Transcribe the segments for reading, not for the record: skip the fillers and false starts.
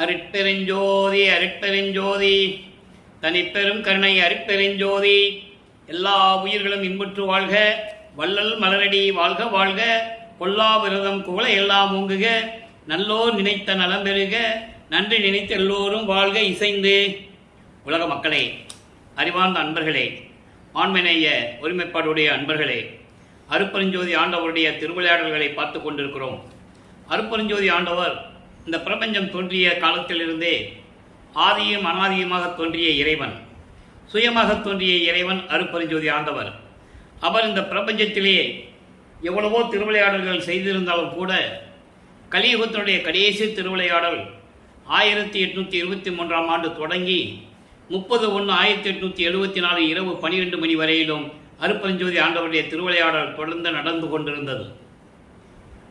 அருட்பெருஞ்சோதி அருட்பெருஞ்சோதி தனிப்பெரும் கருணை அருட்பெருஞ்சோதி. எல்லா உயிர்களும் இன்புற்று வாழ்க, வள்ளல் மலரடி வாழ்க வாழ்க, கொல்லா விரதம் குவளை எல்லாம் ஓங்குக, நல்லோர் நினைத்த நலம் பெறுக, நன்றி நினைத்து எல்லோரும் வாழ்க இசைந்து. உலக மக்களே, அறிவார்ந்த அன்பர்களே, ஆண்மநேய ஒருமைப்பாடுடைய அன்பர்களே, அருட்பெருஞ்சோதி ஆண்டவருடைய திருவிளையாடல்களை பார்த்து கொண்டிருக்கிறோம். அருட்பெருஞ்சோதி ஆண்டவர் இந்த பிரபஞ்சம் தோன்றிய காலத்திலிருந்தே ஆதியும் அனாதியுமாக தோன்றிய இறைவன், சுயமாக தோன்றிய இறைவன் அருட்பெருஞ்சோதி ஆண்டவர். அவர் இந்த பிரபஞ்சத்திலே எவ்வளவோ திருவிளையாடல்கள் செய்திருந்தாலும் கூட கலியுகத்தினுடைய கடைசி திருவிளையாடல் 1823ஆம் ஆண்டு தொடங்கி 30/1/1874 இரவு 12 மணி வரையிலும் அருட்பெருஞ்சோதி ஆண்டவருடைய திருவிளையாடல் தொடர்ந்து நடந்து கொண்டிருந்தது.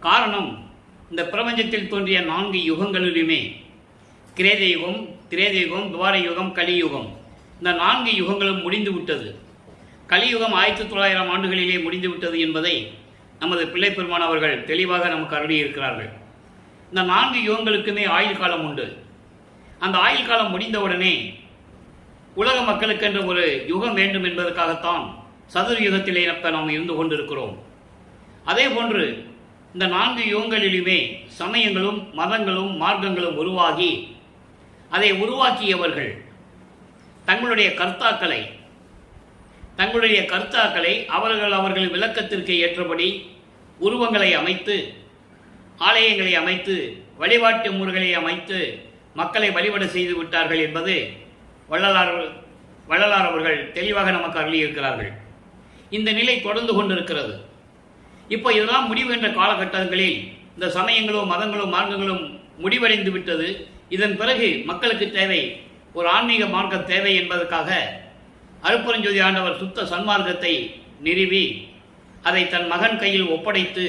காரணம், இந்த பிரபஞ்சத்தில் தோன்றிய 4 யுகங்களிலுமே கிரேத யுகம், திரேத யுகம், துவார யுகம், கலியுகம், இந்த 4 யுகங்களும் முடிந்துவிட்டது. கலியுகம் 1900 ஆண்டுகளிலே முடிந்துவிட்டது என்பதை நமது பிள்ளை பெருமான் அவர்கள் தெளிவாக நமக்கு அருளியிருக்கிறார்கள். இந்த 4 யுகங்களுக்குமே ஆயுள் காலம் உண்டு. அந்த ஆயுள் காலம் முடிந்தவுடனே உலக மக்களுக்கென்று ஒரு யுகம் வேண்டும் என்பதற்காகத்தான் சதுர் யுகத்திலே நாம் இருந்து கொண்டிருக்கிறோம். அதே போன்று இந்த 4 யுகங்களிலுமே சமயங்களும் மதங்களும் மார்க்கங்களும் உருவாகி அதை உருவாக்கியவர்கள் தங்களுடைய கர்த்தாக்களை அவர்கள் விளக்கத்திற்கு ஏற்றபடி உருவங்களை அமைத்து, ஆலயங்களை அமைத்து, வழிபாட்டு முறைகளை அமைத்து மக்களை வழிபட செய்து விட்டார்கள் என்பது வள்ளலார் அவர்கள் தெளிவாக நமக்கு அருளியிருக்கிறார்கள். இந்த நிலை தொடர்ந்து கொண்டிருக்கிறது. இப்போ இதெல்லாம் முடிவு என்ற காலகட்டங்களில் இந்த சமயங்களும் மதங்களும் மார்க்கங்களும் முடிவடைந்து விட்டது. இதன் பிறகு மக்களுக்கு தேவை ஒரு ஆன்மீக மார்க்கம் தேவை என்பதற்காக அருட்பெருஞ்சோதி ஆண்டவர் சுத்த சன்மார்க்கத்தை நிறுவி அதை தன் மகன் கையில் ஒப்படைத்து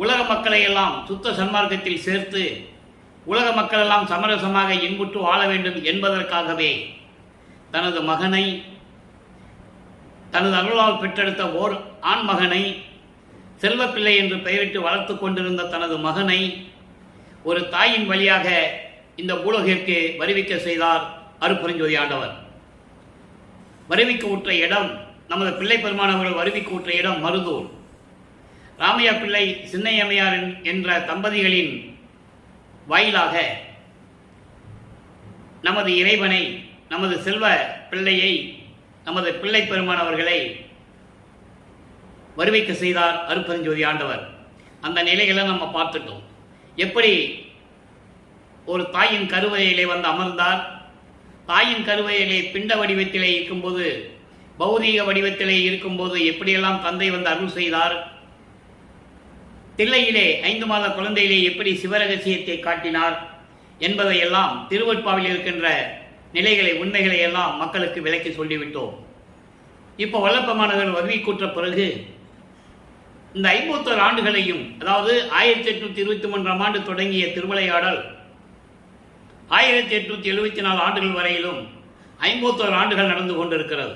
உலக மக்களை எல்லாம் சுத்த சன்மார்க்கத்தில் சேர்த்து உலக மக்கள் எல்லாம் சமரசமாக இன்புற்று வாழ வேண்டும் என்பதற்காகவே தனது மகனை, தனது அருளால் பெற்றெடுத்த ஓர் ஆண் மகனை, செல்வப்பிள்ளை என்று பெயரிட்டு வளர்த்து கொண்டிருந்த தனது மகனை ஒரு தாயின் வழியாக இந்த உலகிற்கு வருவிக்க செய்தார் அருட்பெருஞ்சோதி ஆண்டவர். வருவிக்க உற்ற இடம், நமது பிள்ளை பெருமானவர்கள் வருவிக்க உற்ற இடம் மருதூர். ராமையா பிள்ளை, சின்னையம்மையார் என்ற தம்பதிகளின் வாயிலாக நமது இறைவனை, நமது செல்வ பிள்ளையை, நமது பிள்ளை பெருமானவர்களை வருவிக்க செய்தார் அருட்பெருஞ்சோதி ஆண்டவர். அந்த நிலைகளை நம்ம பார்த்துட்டோம். எப்படி ஒரு தாயின் கருவறையிலே வந்து அமர்ந்தார், தாயின் கருவறையிலே பிண்ட வடிவத்திலே இருக்கும்போது, பௌதீக வடிவத்திலே இருக்கும்போது எப்படியெல்லாம் தந்தை வந்து அருள் செய்தார், தில்லையிலே 5 மாத குழந்தையிலே எப்படி சிவரகசியத்தை காட்டினார் என்பதையெல்லாம் திருவெட்பாவில் இருக்கின்ற நிலைகளை, உண்மைகளை எல்லாம் மக்களுக்கு விளக்கி சொல்லிவிட்டோம். இப்போ வல்லப்பமானவர்கள் வருவிக்கூற்ற பிறகு இந்த 51 ஆண்டுகளையும், அதாவது 1823ஆம் ஆண்டு தொடங்கிய திருவிளையாடல் 1874 ஆண்டுகள் வரையிலும் 51 ஆண்டுகள் நடந்து கொண்டிருக்கிறது.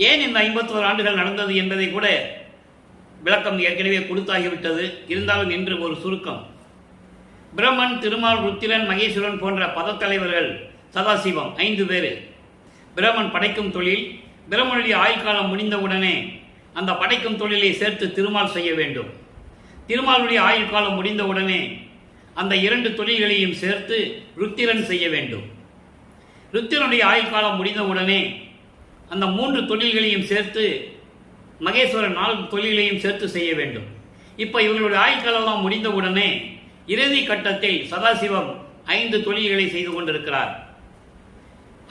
ஏன் இந்த 51 ஆண்டுகள் நடந்தது என்பதை கூட விளக்கம் ஏற்கனவே கொடுத்தாகிவிட்டது. இருந்தாலும் இன்று ஒரு சுருக்கம். பிரம்மன், திருமால், ருத்திரன், மகேஸ்வரன் போன்ற பதத்தலைவர்கள், சதாசிவம் 5 பேர். பிரம்மன் படைக்கும் தொழில், பிரம்மனுடைய ஆயுள்காலம் முடிந்தவுடனே அந்த படைக்கும் தொழிலை சேர்த்து திருமால் செய்ய வேண்டும். திருமாலுடைய ஆயுள் காலம் முடிந்தவுடனே அந்த 2 தொழில்களையும் சேர்த்து ருத்திரன் செய்ய வேண்டும். ருத்திரனுடைய ஆயுள் காலம் முடிந்தவுடனே அந்த 3 தொழில்களையும் சேர்த்து மகேஸ்வரன் 4 தொழில்களையும் சேர்த்து செய்ய வேண்டும். இப்போ இவர்களுடைய ஆயுள் காலம் முடிந்தவுடனே இறுதி கட்டத்தில் சதாசிவம் 5 தொழில்களை செய்து கொண்டிருக்கிறார்.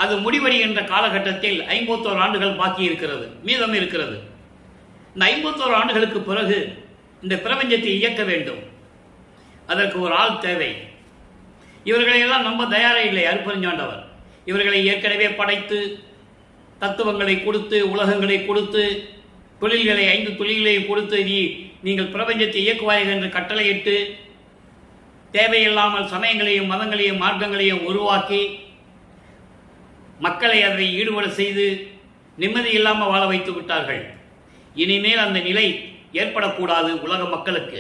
அது முடிவடைகின்ற காலகட்டத்தில் 51 ஆண்டுகள் பாக்கி இருக்கிறது, மீதம் இருக்கிறது. இந்த 51 ஆண்டுகளுக்கு பிறகு இந்த பிரபஞ்சத்தை இயக்க வேண்டும். அதற்கு ஒரு ஆள் தேவை. இவர்களையெல்லாம் நம்ப தயாரே இல்லை அருட்பெருஞ்சாண்டவர். இவர்களை ஏற்கனவே படைத்து, தத்துவங்களை கொடுத்து, உலகங்களை கொடுத்து, தொழில்களை 5 தொழில்களையும் கொடுத்து நீங்கள் பிரபஞ்சத்தை இயக்குவார்கள் என்று கட்டளையிட்டு, தேவையில்லாமல் சமயங்களையும் மதங்களையும் மார்க்கங்களையும் உருவாக்கி மக்களை அதை ஈடுபட செய்து நிம்மதி இல்லாமல் வாழ வைத்து விட்டார்கள். இனிமேல் அந்த நிலை ஏற்படக்கூடாது உலக மக்களுக்கு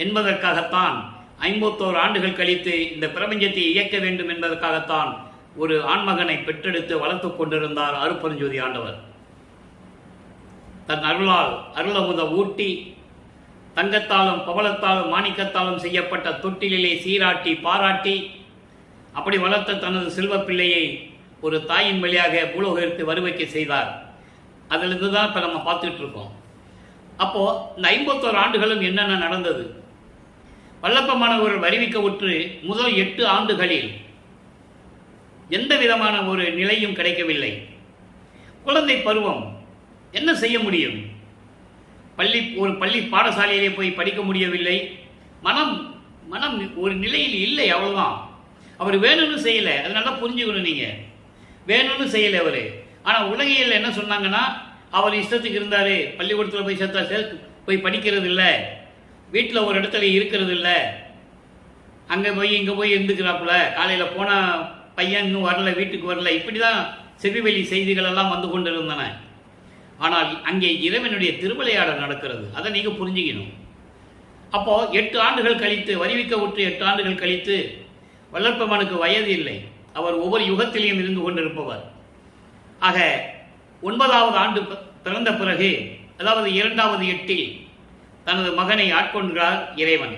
என்பதற்காகத்தான் 51 ஆண்டுகள் கழித்து இந்த பிரபஞ்சத்தை இயக்க வேண்டும் என்பதற்காகத்தான் ஒரு ஆண்மகனை பெற்றெடுத்து வளர்த்து கொண்டிருந்தார் அருட்பெருஞ்ஜோதி ஆண்டவர். தன் அருளால் அருளமுத ஊட்டி தங்கத்தாலும் பவளத்தாலும் மாணிக்கத்தாலும் செய்யப்பட்ட தொட்டிலே சீராட்டி பாராட்டி அப்படி வளர்த்த தனது செல்வ பிள்ளையை ஒரு தாயின் வழியாக பூலோகத்திற்கு வருவைக்க செய்தார். அதிலிருந்து தான் இப்போ நம்ம பார்த்துட்டு இருக்கோம். அப்போது இந்த 51 ஆண்டுகளும் என்னென்ன நடந்தது? வல்லப்பமானவர்கள் வருவிக்க உற்று முதல் 8 ஆண்டுகளில் எந்த விதமான ஒரு நிலையும் கிடைக்கவில்லை. குழந்தை பருவம் என்ன செய்ய முடியும்? ஒரு பள்ளி பாடசாலையிலே போய் படிக்க முடியவில்லை. மனம் மனம் ஒரு நிலையில் இல்லை, அவ்வளோதான். அவர் வேணும்னு செய்யலை, அதனால புரிஞ்சுக்கணும். நீங்கள் வேணும்னு செய்யலை அவர். ஆனால் உலகியல் என்ன சொன்னாங்கன்னா, அவர் இஷ்டத்துக்கு இருந்தார், பள்ளிக்கூடத்தில் போய் சேர்த்தா போய் படிக்கிறது இல்லை, வீட்டில் ஒரு இடத்துல இருக்கிறது இல்லை, அங்கே போய் இங்கே போய் இருந்துக்கிறாப்புல, காலையில் போனால் பையன் இன்னும் வரல, வீட்டுக்கு வரல, இப்படி தான் செவிவெளி செய்திகள் எல்லாம் வந்து கொண்டு இருந்தன. ஆனால் அங்கே இறைவனுடைய திருவிளையாடல் நடக்கிறது, அதை நீங்கள் புரிஞ்சுக்கணும். அப்போது 8 ஆண்டுகள் கழித்து, வருவிக்க உற்று 8 ஆண்டுகள் கழித்து, வல்லற்பமானுக்கு வயது இல்லை, அவர் ஒவ்வொரு யுகத்திலையும் இருந்து கொண்டிருப்பவர். ஆக 9வது ஆண்டு பிறந்த பிறகு, அதாவது 2வது 8இல் தனது மகனை ஆட்கொண்டார் இறைவன்.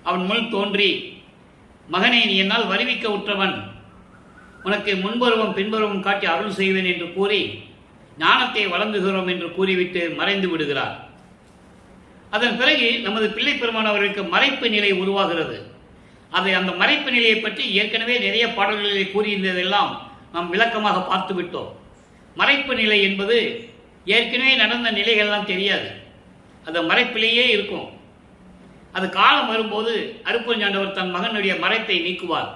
அவன் முன் தோன்றி, மகனை நீ என்னால் வருவிக்க உற்றவன், உனக்கு முன்பருவம் பின்பருவம் காட்டி அருள் செய்வேன் என்று கூறி ஞானத்தை வழங்குகிறோம் என்று கூறிவிட்டு மறைந்து விடுகிறார். அதன் பிறகு நமது பிள்ளை பெருமான் அவர்களுக்கு மறைப்பு நிலை உருவாகிறது. அந்த மறைப்பு நிலையை பற்றி ஏற்கனவே நிறைய பாடல்களில் கூறியிருந்ததெல்லாம் நாம் விளக்கமாக பார்த்து விட்டோம். மறைப்பு நிலை என்பது ஏற்கனவே நடந்த நிலைகள்லாம் தெரியாது, அந்த மறைப்பிலேயே இருக்கும். அது காலம் வரும்போது அருட்பெருஞ்சாண்டவர் தன் மகனுடைய மறைப்பை நீக்குவார்.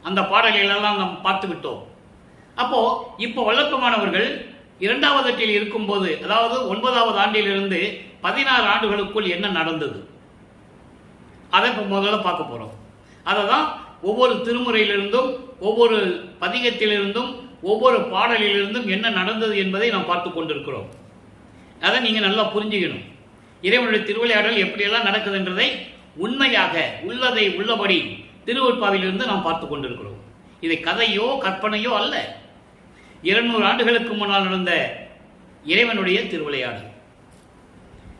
அந்த பாடல்களெல்லாம் நாம் பார்த்து விட்டோம். அப்போது இப்போ வல்லற்பமானவர்கள் 2வது ஆண்டில் இருக்கும்போது, அதாவது 9வது ஆண்டிலிருந்து 16 ஆண்டுகளுக்குள் என்ன நடந்தது, அதை இப்போ முதல்ல பார்க்க போகிறோம். அதை தான் ஒவ்வொரு திருமுறையிலிருந்தும், ஒவ்வொரு பதிகத்திலிருந்தும், ஒவ்வொரு பாடலிலிருந்தும் என்ன நடந்தது என்பதை நாம் பார்த்து கொண்டிருக்கிறோம். அதை நீங்கள் நல்லா புரிஞ்சுக்கணும். இறைவனுடைய திருவிளையாடல் எப்படியெல்லாம் நடக்குதுன்றதை உண்மையாக உள்ளதை உள்ளபடி திருவொற்பாவிலிருந்து நாம் பார்த்து கொண்டிருக்கிறோம். இது கதையோ கற்பனையோ அல்ல, 200 ஆண்டுகளுக்கு முன்னால் நடந்த இறைவனுடைய திருவிளையாடல்.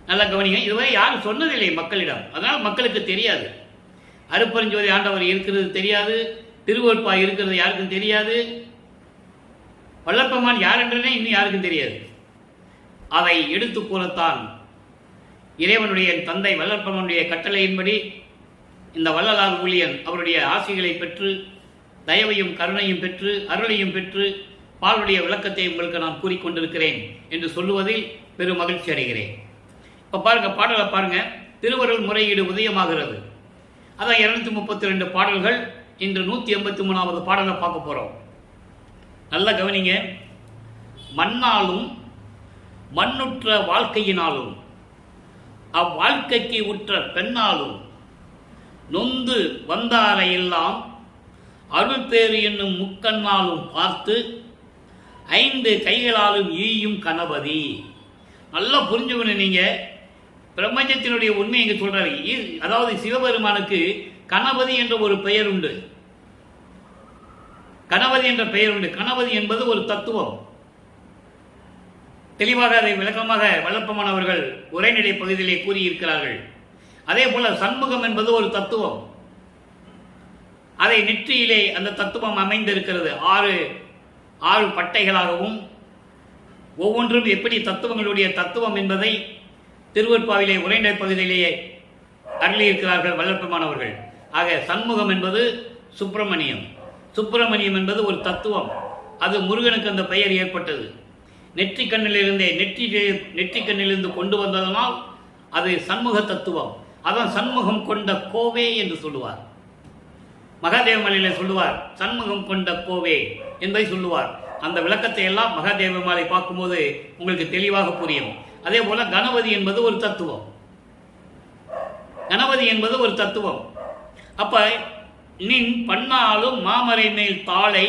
நல்ல கவனிங்க. இதுவரை யாரும் சொன்னதில்லை மக்களிடம், அதனால் மக்களுக்கு தெரியாது. அருட்பெருஞ்ஜோதி ஆண்டவர் இருக்கிறது தெரியாது, திருவொற்பா இருக்கிறது யாருக்கும் தெரியாது, வல்லற்பமான் யார் என்றனே இன்னும் யாருக்கும் தெரியாது. அதை எடுத்து கூறத்தான் இறைவனுடைய தந்தை வல்லற்பமானுடைய கட்டளையின்படி இந்த வள்ளலார் ஊழியன் அவருடைய ஆசிகளை பெற்று, தயவையும் கருணையும் பெற்று, அருளையும் பெற்று, பாலுடைய விளக்கத்தை உங்களுக்கு நான் கூறிக்கொண்டிருக்கிறேன் என்று சொல்லுவதில் பெரும் மகிழ்ச்சி அடைகிறேன். இப்போ பாருங்க, பாடலை பாருங்க. திருவருள் முறையீடு உதயமாகிறது. அதான் 232 பாடல்கள். இன்று 183வது பாடலை பார்க்க போகிறோம். நல்லா கவனிங்க. மண்ணாலும் மண்ணுற்ற வாழ்க்கையினாலும் அவ்வாழ்க்கைக்கு உற்ற பெண்ணாலும் நொந்து வந்தாரையெல்லாம் அருள் பேறு என்னும் முக்கண்ணாலும் பார்த்து 5 கைகளாலும் ஈயும் கணபதி. நல்லா புரிஞ்சுக்கணும். நீங்கள் பிரபஞ்சத்தினுடைய உண்மை இங்கே சொல்றாரு. அதாவது சிவபெருமானுக்கு கணபதி என்ற ஒரு பெயர் உண்டு. கணபதி என்ற பெயர் உண்டு. கணபதி என்பது ஒரு தத்துவம். தெளிவாக அதை விளக்கமாக வல்லற்பமானவர்கள் உரைநடை பகுதியிலே கூறியிருக்கிறார்கள். அதே போல சண்முகம் என்பது ஒரு தத்துவம். அதை நெற்றியிலே அந்த தத்துவம் அமைந்திருக்கிறது. 6 பட்டைகளாகவும், ஒவ்வொன்றும் எப்படி தத்துவங்களுடைய தத்துவம் என்பதை திருவொற்பாவிலே உரைநடை பகுதியிலேயே அருளியிருக்கிறார்கள் வல்லற்பமானவர்கள். ஆக சண்முகம் என்பது சுப்பிரமணியம், சுப்பிரமணியம் என்பது ஒரு தத்துவம். அது முருகனுக்கு அந்த பெயர் ஏற்பட்டது. நெற்றிக்கண்ணிலிருந்து கொண்டு வந்ததனால் அது சண்முக தத்துவம். அதான் சண்முகம் கொண்ட கோவே என்று சொல்லுவார். மகாதேவமலையில சொல்லுவார், சண்முகம் கொண்ட கோவே என்பதை சொல்லுவார். அந்த விளக்கத்தை எல்லாம் மகாதேவமலை பார்க்கும்போது உங்களுக்கு தெளிவாக புரியும். அதே போல கணபதி என்பது ஒரு தத்துவம். கணபதி என்பது ஒரு தத்துவம். அப்ப நின் பண்ணாலும் மாமரை மேல் தாளை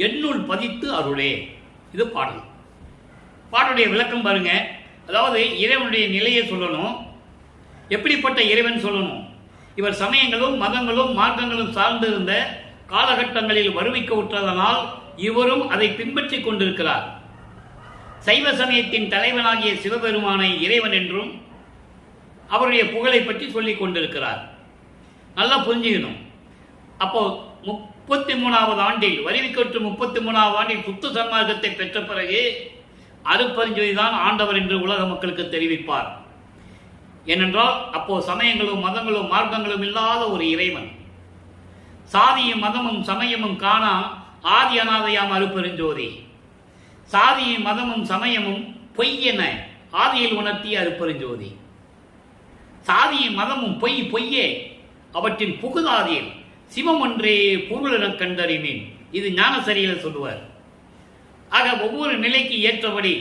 என்னுள் பதித்து அருளே. இது பாடல். பாடலுடைய விளக்கம் பாருங்க. அதாவது இறைவனுடைய நிலையை சொல்லணும், எப்படிப்பட்ட இறைவன் சொல்லணும். இவர் சமயங்களும் மதங்களும் மார்க்கங்களும் சார்ந்திருந்த காலகட்டங்களில் வருவிக்க உற்றதனால் இவரும் அதை பின்பற்றிக் கொண்டிருக்கிறார். சைவ சமயத்தின் தலைவனாகிய சிவபெருமானை இறைவன் என்றும் அவருடைய புகழை பற்றி சொல்லிக் கொண்டிருக்கிறார். நல்லா புரிஞ்சுக்கணும். அப்போ 33வது ஆண்டில் வருவிக்கொற்று 33வது ஆண்டில் சுத்த சன்மார்க்கத்தை பெற்ற பிறகு அருட்பெருஞ்சோதி தான் ஆண்டவர் என்று உலக மக்களுக்கு தெரிவிப்பார். ஏனென்றால் அப்போ சமயங்களும் மதங்களும் மார்க்கங்களும் இல்லாத ஒரு இறைவன், சாதியும் மதமும் சமயமும் காணா ஆதி அநாதையாம் அருட்பெருஞ்சோதி, சாதியும் மதமும் சமயமும் பொய் என ஆதியில் உணர்த்திய அருட்பெருஞ்சோதி. சாதியும் மதமும் பொய்யே, அவற்றின் புகுதாதியில் சிவம் ஒன்றே பொருள் என கண்டறிமீன். இது ஞானசரியில் சொல்லுவார். ஆக ஒவ்வொரு நிலைக்கு ஏற்றபடி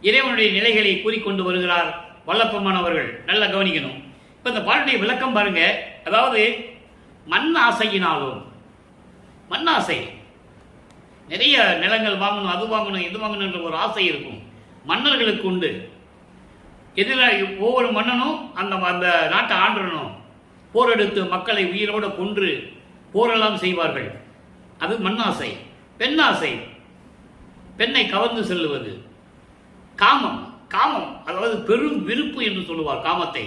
இறைவனுடைய நிலைகளை கூறிக்கொண்டு வருகிறார் வல்லப்பெருமான் அவர்கள். நல்லா கவனிக்கணும். இப்போ இந்த பாட்டுடைய விளக்கம் பாருங்க. அதாவது மண் ஆசையினாலும், மண்ணாசை, நிறைய நிலங்கள் வாங்கணும், அது வாங்கணும், இது வாங்கணும் என்ற ஒரு ஆசை இருக்கும் மன்னர்களுக்கு உண்டு. எதில் ஒவ்வொரு மன்னனும் அந்த நாட்டை ஆண்டணும், போரெடுத்து மக்களை உயிரோடு கொன்று போரெல்லாம் செய்வார்கள். அது மண்ணாசை. பெண்ணாசை, பெண்ணை கவர்ந்து செல்லுவது. காமம், காமம் அதாவது பெரும் விருப்பு என்று சொல்லுவார் காமத்தை.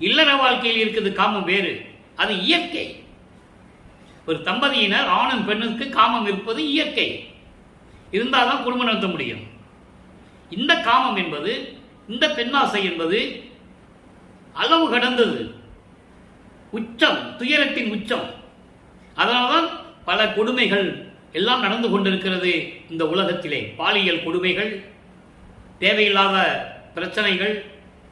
இல்லற வாழ்க்கையில் இருக்கிறது காமம் வேறு, அது இயற்கை. ஒரு தம்பதியினர் ஆணும் பெண்ணுக்கு காமம் இருப்பது இயற்கை, இருந்தால்தான் குடும்பம் நடத்த முடியும். இந்த காமம் என்பது, இந்த பெண்ணாசை என்பது அளவு கடந்தது, உச்சம், துயரத்தின் உச்சம். அதனால்தான் பல கொடுமைகள் எல்லாம் நடந்து கொண்டிருக்கிறது இந்த உலகத்திலே. பாலியல் கொடுமைகள், தேவையில்லாத பிரச்சனைகள்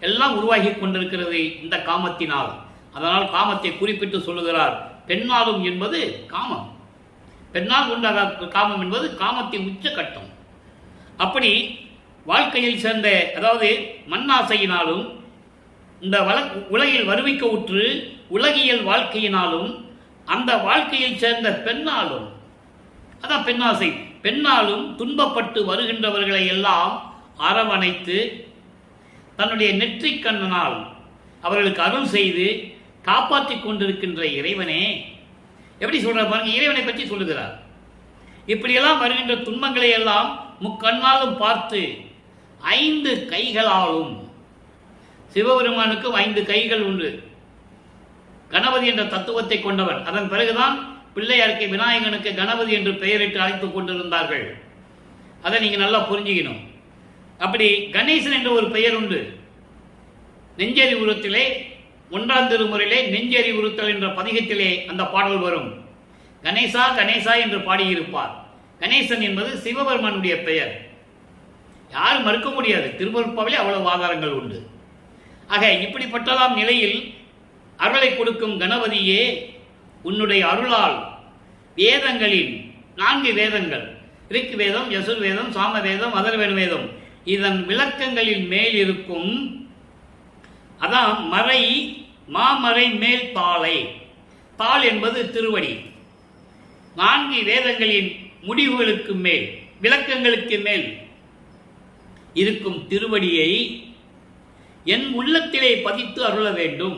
எல்லாம் உருவாகி கொண்டிருக்கிறது இந்த காமத்தினால். அதனால் காமத்தை குறிப்பிட்டு சொல்லுகிறார். பெண்ணாலும் என்பது காமம், பெண்ணால் உண்டாக காமம் என்பது காமத்தின் உச்சகட்டம். அப்படி வாழ்க்கையில் சேர்ந்த, அதாவது மண்ணாசையினாலும் இந்த உலகில் வருவிக்க உற்று உலகியல் வாழ்க்கையினாலும் அந்த வாழ்க்கையில் சேர்ந்த பெண்ணாலும், அதான் பெண்ணாசை, பெண்ணாலும் துன்பப்பட்டு வருகின்றவர்களை எல்லாம் அரவணைத்து தன்னுடைய நெற்றிக் கண்ணனால் அவர்களுக்கு அருள் செய்து காப்பாற்றிக் கொண்டிருக்கின்ற இறைவனே. எப்படி சொல்றார் பாருங்க, இறைவனை பற்றி சொல்லுகிறார். இப்படியெல்லாம் வருகின்ற துன்பங்களை எல்லாம் முக்கண்ணாலும் பார்த்து 5 கைகளாலும், சிவபெருமானுக்கு 5 கைகள் உண்டு, கணபதி என்ற தத்துவத்தை கொண்டவன். அதன் பிறகுதான் பிள்ளையாருக்கு விநாயகனுக்கு கணபதி என்று பெயரிட்டு அழைத்துக் கொண்டிருந்தார்கள். அதை நீங்க நல்லா புரிஞ்சுக்கணும். அப்படி கணேசன் என்ற ஒரு பெயர் உண்டு. நெஞ்செறி உருத்திலே 1ஆம் திருமுறையிலே நெஞ்செறி உருத்தல் என்ற பதிகத்திலே அந்த பாடல் வரும். கணேசா கணேசா என்று பாடியிருப்பார். கணேசன் என்பது சிவபெருமானுடைய பெயர், யாரும் மறுக்க முடியாது. திருவருட்பாவிலே அவ்வளவு ஆதாரங்கள் உண்டு. ஆக இப்படிப்பட்டதாம் நிலையில் அருளை கொடுக்கும் கணபதியே, உன்னுடைய அருளால் வேதங்களின் 4 வேதங்கள், ரிக் வேதம், யசுர் வேதம், சாம வேதம், அதர்வன வேதம், இதன் விளக்கங்களின் மேல் இருக்கும், அதான் மறை, மாமறை மேல் தாளை, தாள் என்பது திருவடி, 4 வேதங்களின் முடிவுகளுக்கு மேல், விளக்கங்களுக்கு மேல் இருக்கும் திருவடியை என் உள்ளத்திலே பதித்து அருள வேண்டும்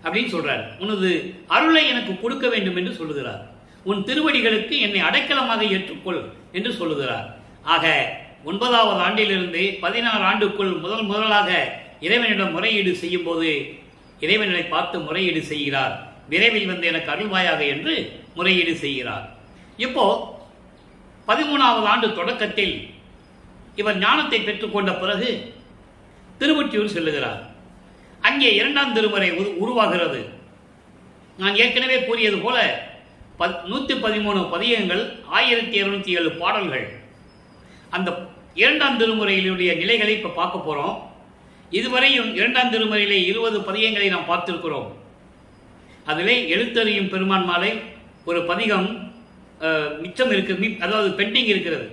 அப்படின்னு சொல்றார். உனது அருளை எனக்கு கொடுக்க வேண்டும் என்று சொல்லுகிறார். உன் திருவடிகளுக்கு என்னை அடைக்கலமாக ஏற்றுக்கொள் என்று சொல்லுகிறார். ஆக 9வது ஆண்டிலிருந்து 16 ஆண்டுக்குள் முதலாக இறைவனிடம் முறையீடு செய்யும் போது இறைவனை பார்த்து முறையீடு செய்கிறார். விரைவில் வந்து எனக்கு அருள்வாயாக என்று முறையீடு செய்கிறார். இப்போ 13வது ஆண்டு தொடக்கத்தில் இவர் ஞானத்தை பெற்றுக்கொண்ட பிறகு திருவொற்றியூர் செல்லுகிறார். அங்கே 2ஆம் திருமுறை உருவாகிறது. நான் ஏற்கனவே கூறியது போல 113 பதிகங்கள், 1207 பாடல்கள். அந்த 2ஆம் திருமுறையினுடைய நிலைகளை இப்போ பார்க்க போகிறோம். இதுவரையும் 2ஆம் திருமுறையிலே 20 பதிகங்களை நாம் பார்த்திருக்கிறோம். அதிலே எழுத்தறியும் பெருமான் மாலை ஒரு பதிகம் மிச்சம் இருக்குது, அதாவது பெண்டிங் இருக்கிறது.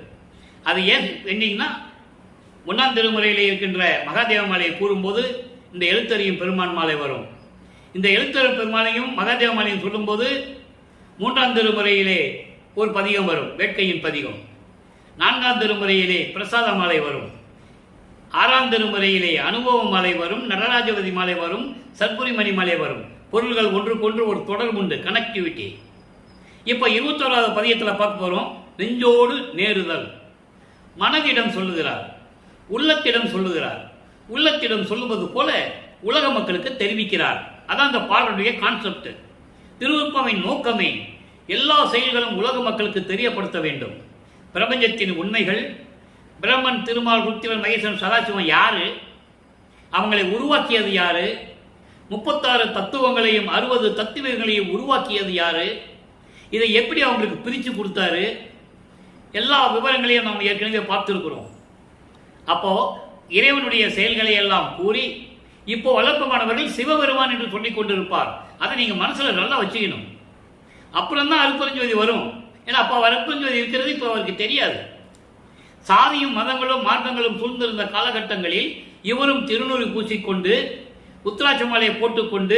அது ஏன் பெண்டிங்னா, 1ஆம் திருமுறையிலே இருக்கின்ற மகாதேவ மாலையை கூறும்போது இந்த எழுத்தறியும் பெருமான் மாலை வரும். இந்த எழுத்தறியும் பெருமானையும் மகாதேவ மாலையும் சொல்லும்போது 3ஆம் திருமுறையிலே ஒரு பதிகம் வரும், வேட்கையின் பதிகம். 4ஆம் திருமுறையிலே பிரசாத மாலை வரும். 6ஆம் திருமுறையிலே அனுபவ மாலை வரும், நடராஜபதி மாலை வரும், சத்புரிமணி மாலை வரும். பொருள்கள் ஒன்றுக்கொன்று ஒரு தொடர்பு உண்டு, கனெக்டிவிட்டி. இப்போ 21வது பதியத்தில் பார்க்க போகிறோம். நெஞ்சோடு நேருதல். மனதிடம் சொல்லுகிறார், உள்ளத்திடம் சொல்லுகிறார். உள்ளத்திடம் சொல்லுவது போல உலக மக்களுக்கு தெரிவிக்கிறார். அதான் அந்த பாடலுடைய கான்செப்ட். திருவருட்பாவின் நோக்கமே எல்லா செயல்களும் உலக மக்களுக்கு தெரியப்படுத்த வேண்டும். பிரபஞ்சத்தின் உண்மைகள், பிரம்மன், திருமால், ருத்திரன், மகேசன், சதாசிவம் யாரு, அவங்களை உருவாக்கியது யாரு, 36 தத்துவங்களையும் 60 தத்துவங்களையும் உருவாக்கியது யாரு, இதை எப்படி அவங்களுக்கு பிரித்து கொடுத்தாரு, எல்லா விவரங்களையும் நாம் ஏற்கனவே பார்த்துருக்கிறோம். அப்போ இறைவனுடைய செயல்களை எல்லாம் கூறி இப்போ வளர்ப்பமானவர்கள் சிவபெருமான் என்று சொல்லிக் கொண்டிருப்பார். அதை நீங்கள் மனசில் நல்லா வச்சுக்கணும். அப்புறம் தான் அருப்பெருஞ்சோதி வரும். ஏன்னா அப்போ அருப்பெருஞ்சோதி இருக்கிறது இப்போ அவருக்கு தெரியாது. சாதியும் மதங்களும் மார்க்கங்களும் சூழ்ந்திருந்த காலகட்டங்களில் இவரும் திருநூறு பூசிக்கொண்டு உத்ராட்ச மாலையை போட்டுக்கொண்டு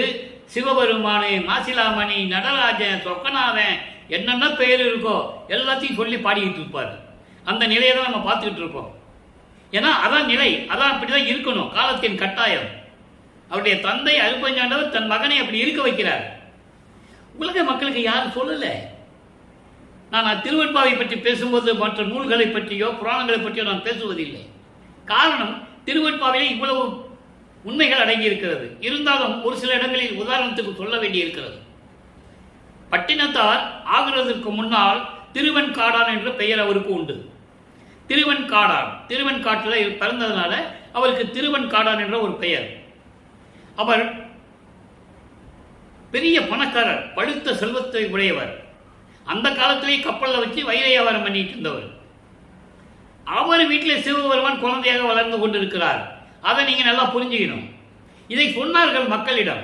சிவபெருமானை, மாசிலாமணி, நடராஜன், சொக்கநாதன், என்னென்ன பெயர் இருக்கோ எல்லாத்தையும் சொல்லி பாடிக்கிட்டு இருப்பார். அந்த நிலையை தான் நம்ம பார்த்துக்கிட்டு இருக்கோம். ஏன்னா அதான் நிலை, அதான் அப்படிதான் இருக்கணும், காலத்தின் கட்டாயம். அவருடைய தந்தை அருப்பஞ்சாண்டவர் தன் மகனை அப்படி இருக்க வைக்கிறார். உலக மக்களுக்கு யாரும் சொல்லலை. நான் திருவருட்பாவை பற்றி பேசும்போது மற்ற நூல்களை பற்றியோ புராணங்களை பற்றியோ நான் பேசுவதில்லை. காரணம், திருவருட்பாவிலே இவ்வளவு உண்மைகள் அடங்கி இருக்கிறது. இருந்தாலும் ஒரு சில இடங்களில் உதாரணத்துக்கு சொல்ல வேண்டி இருக்கிறது. பட்டினத்தார் ஆகிறதற்கு முன்னால் திருவெண்காடான் என்ற பெயர் அவருக்கு உண்டு. திருவெண்காடான், திருவெண்காட்டில் பிறந்ததுனால அவருக்கு திருவெண்காடான் என்ற ஒரு பெயர். அவர் பெரிய பணக்காரர், பழுத்த செல்வத்தை உடையவர். அந்த காலத்திலேயே கப்பலில் வச்சு வைர வியாபாரம் பண்ணிட்டு இருந்தவர். அவர் வீட்டில் சிவபெருமான் குழந்தையாக வளர்ந்து கொண்டிருக்கிறார். அதை நீங்க நல்லா புரிஞ்சுக்கணும். இதை சொன்னார்கள் மக்களிடம்.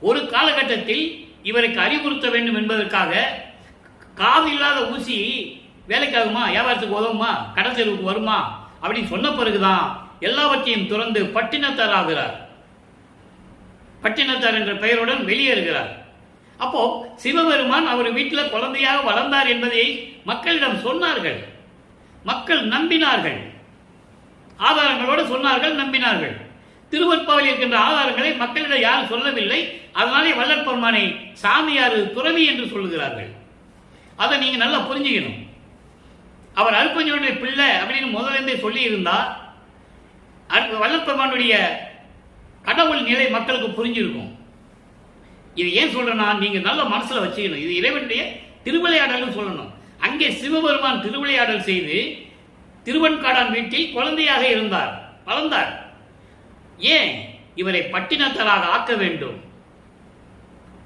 ஒரு காலகட்டத்தில் இவருக்கு அறிவுறுத்த வேண்டும் என்பதற்காக காது இல்லாத ஊசி வேலைக்காகுமா, வியாபாரத்துக்கு உதவுமா, கடல் தெருவுக்கு வருமா அப்படின்னு சொன்ன பிறகுதான் எல்லாவற்றையும் துறந்து பட்டினத்தார் ஆகிறார். பட்டினத்தார் என்ற பெயருடன் வெளியேறுகிறார். அப்போ சிவபெருமான் அவர் வீட்டில் குழந்தையாக வளர்ந்தார் என்பதை மக்களிடம் சொன்னார்கள். மக்கள் நம்பினார்கள். ஆதாரங்களோடு சொன்னார்கள், நம்பினார்கள். திருவருட்பாவில் இருக்கின்ற ஆதாரங்களை மக்களிடம் யாரும் சொல்லவில்லை. அதனாலே வள்ளற்பெருமானை சாமியார், துறவி என்று சொல்லுகிறார்கள். அதை நீங்க நல்லா புரிஞ்சுக்கணும். அவர் அருப்பஞ்சோடைய பிள்ளை அப்படின்னு முதலிருந்தே சொல்லி இருந்தார், வள்ளற்பெருமானுடைய கடவுள் நிலை மக்களுக்கு புரிஞ்சிருக்கும். இது ஏன் சொல்றேன்னா, நீங்க நல்ல மனசுல வச்சுக்கணும். இது இறைவனுடைய திருவிளையாடல் சொல்லணும். அங்கே சிவபெருமான் திருவிளையாடல் செய்து திருவெண்காடான் வீட்டில் குழந்தையாக இருந்தார், வளர்ந்தார். ஏன் இவரை பட்டினத்தாராக ஆக்க வேண்டும்,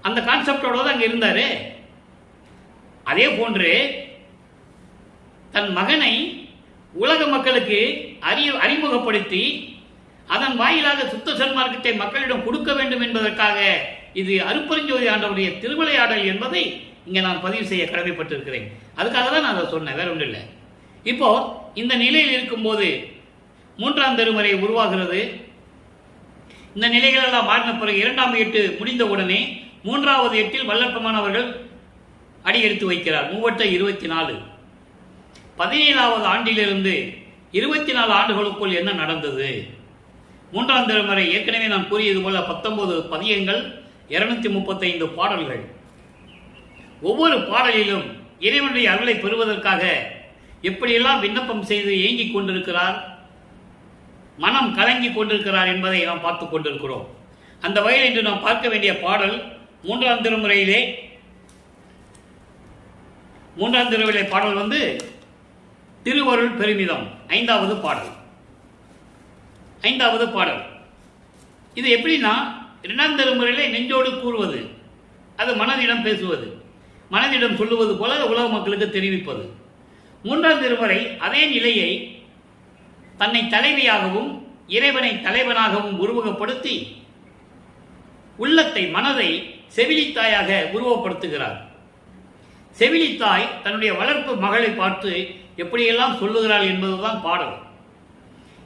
அந்த கான்செப்டோட தான் அங்க இருந்தாரு. அதே போன்று தன் மகனை உலக மக்களுக்கு அறிமுகப்படுத்தி அதன் வாயிலாக சுத்த சன்மார்க்கத்தை மக்களிடம் கொடுக்க வேண்டும் என்பதற்காக இது அருப்பெருஞ்சோதி ஆண்டவருடைய திருவிளையாடல் என்பதை இங்கே நான் பதிவு செய்ய கடமைப்பட்டிருக்கிறேன். அதுக்காக தான் நான் அதை சொன்னேன், வேற ஒன்றும் இல்லை. இப்போ இந்த நிலையில் இருக்கும்போது 3ஆம் திருமுறை உருவாகிறது. இந்த நிலைகள் எல்லாம் மாறின பிறகு 2ஆம் எட்டு முடிந்த உடனே 3வது எட்டில் வள்ளற்பெருமான் அவர்கள் அடியெடுத்து வைக்கிறார். 3/24 17வது ஆண்டிலிருந்து 24 ஆண்டுகளுக்குள் என்ன நடந்தது? 3ஆம் திருமுறை ஏற்கனவே நான் கூறியது போல 19 பதியங்கள், 235 பாடல்கள். ஒவ்வொரு பாடலிலும் இறைவனுடைய அருளை பெறுவதற்காக எப்படியெல்லாம் விண்ணப்பம் செய்து ஏங்கிக் கொண்டிருக்கிறார், மனம் கலங்கி கொண்டிருக்கிறார் என்பதை நாம் பார்த்து கொண்டிருக்கிறோம். அந்த வகையில் இன்று நாம் பார்க்க வேண்டிய பாடல் 3ஆம் திருமுறையிலே 3ஆம் திருமுறை பாடல் வந்து திருவருள் பெருமிதம், 5வது பாடல். 5வது பாடல் இது எப்படின்னா, 2ஆம் திருமுறையிலே நெஞ்சோடு கூறுவது, அது மனதிடம் பேசுவது, மனதிடம் சொல்லுவது போல உலக மக்களுக்கு தெரிவிப்பது. 3ஆம் திருமுறை அதே நிலையை தன்னை தலைவியாகவும் இறைவனை தலைவனாகவும் உருவகப்படுத்தி உள்ளத்தை, மனதை செவிலித்தாயாக உருவப்படுத்துகிறார். செவிலித்தாய் தன்னுடைய வளர்ப்பு மகளை பார்த்து எப்படியெல்லாம் சொல்லுகிறாள் என்பதுதான் பாடல்.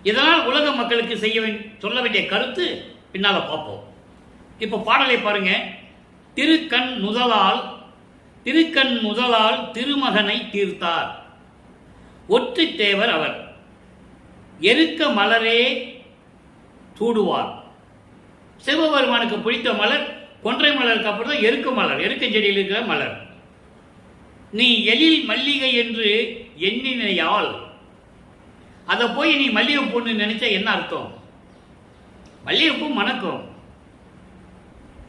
இதனால் உலக மக்களுக்கு சொல்ல வேண்டிய கருத்து பின்னால பார்ப்போம். இப்போ பாடலை பாருங்க. திருக்கண் முதலால் திருமகனை தீர்த்தார், ஒற்று தேவர் அவர், எருக்க மலரே சூடுவார், சிவபெருமானுக்கு பிடித்த மலர் கொன்றை மலருக்கு அப்புறம் தான் எருக்கு மலர், எருக்கு செடியில் இருக்கிற மலர். நீ எழில் மல்லிகை என்று எண்ணினையால் அதை போய் நீ மல்லிகைப்பூன்னு நினைச்சா என்ன அர்த்தம்? மல்லிகைப்பூ மணக்கும்,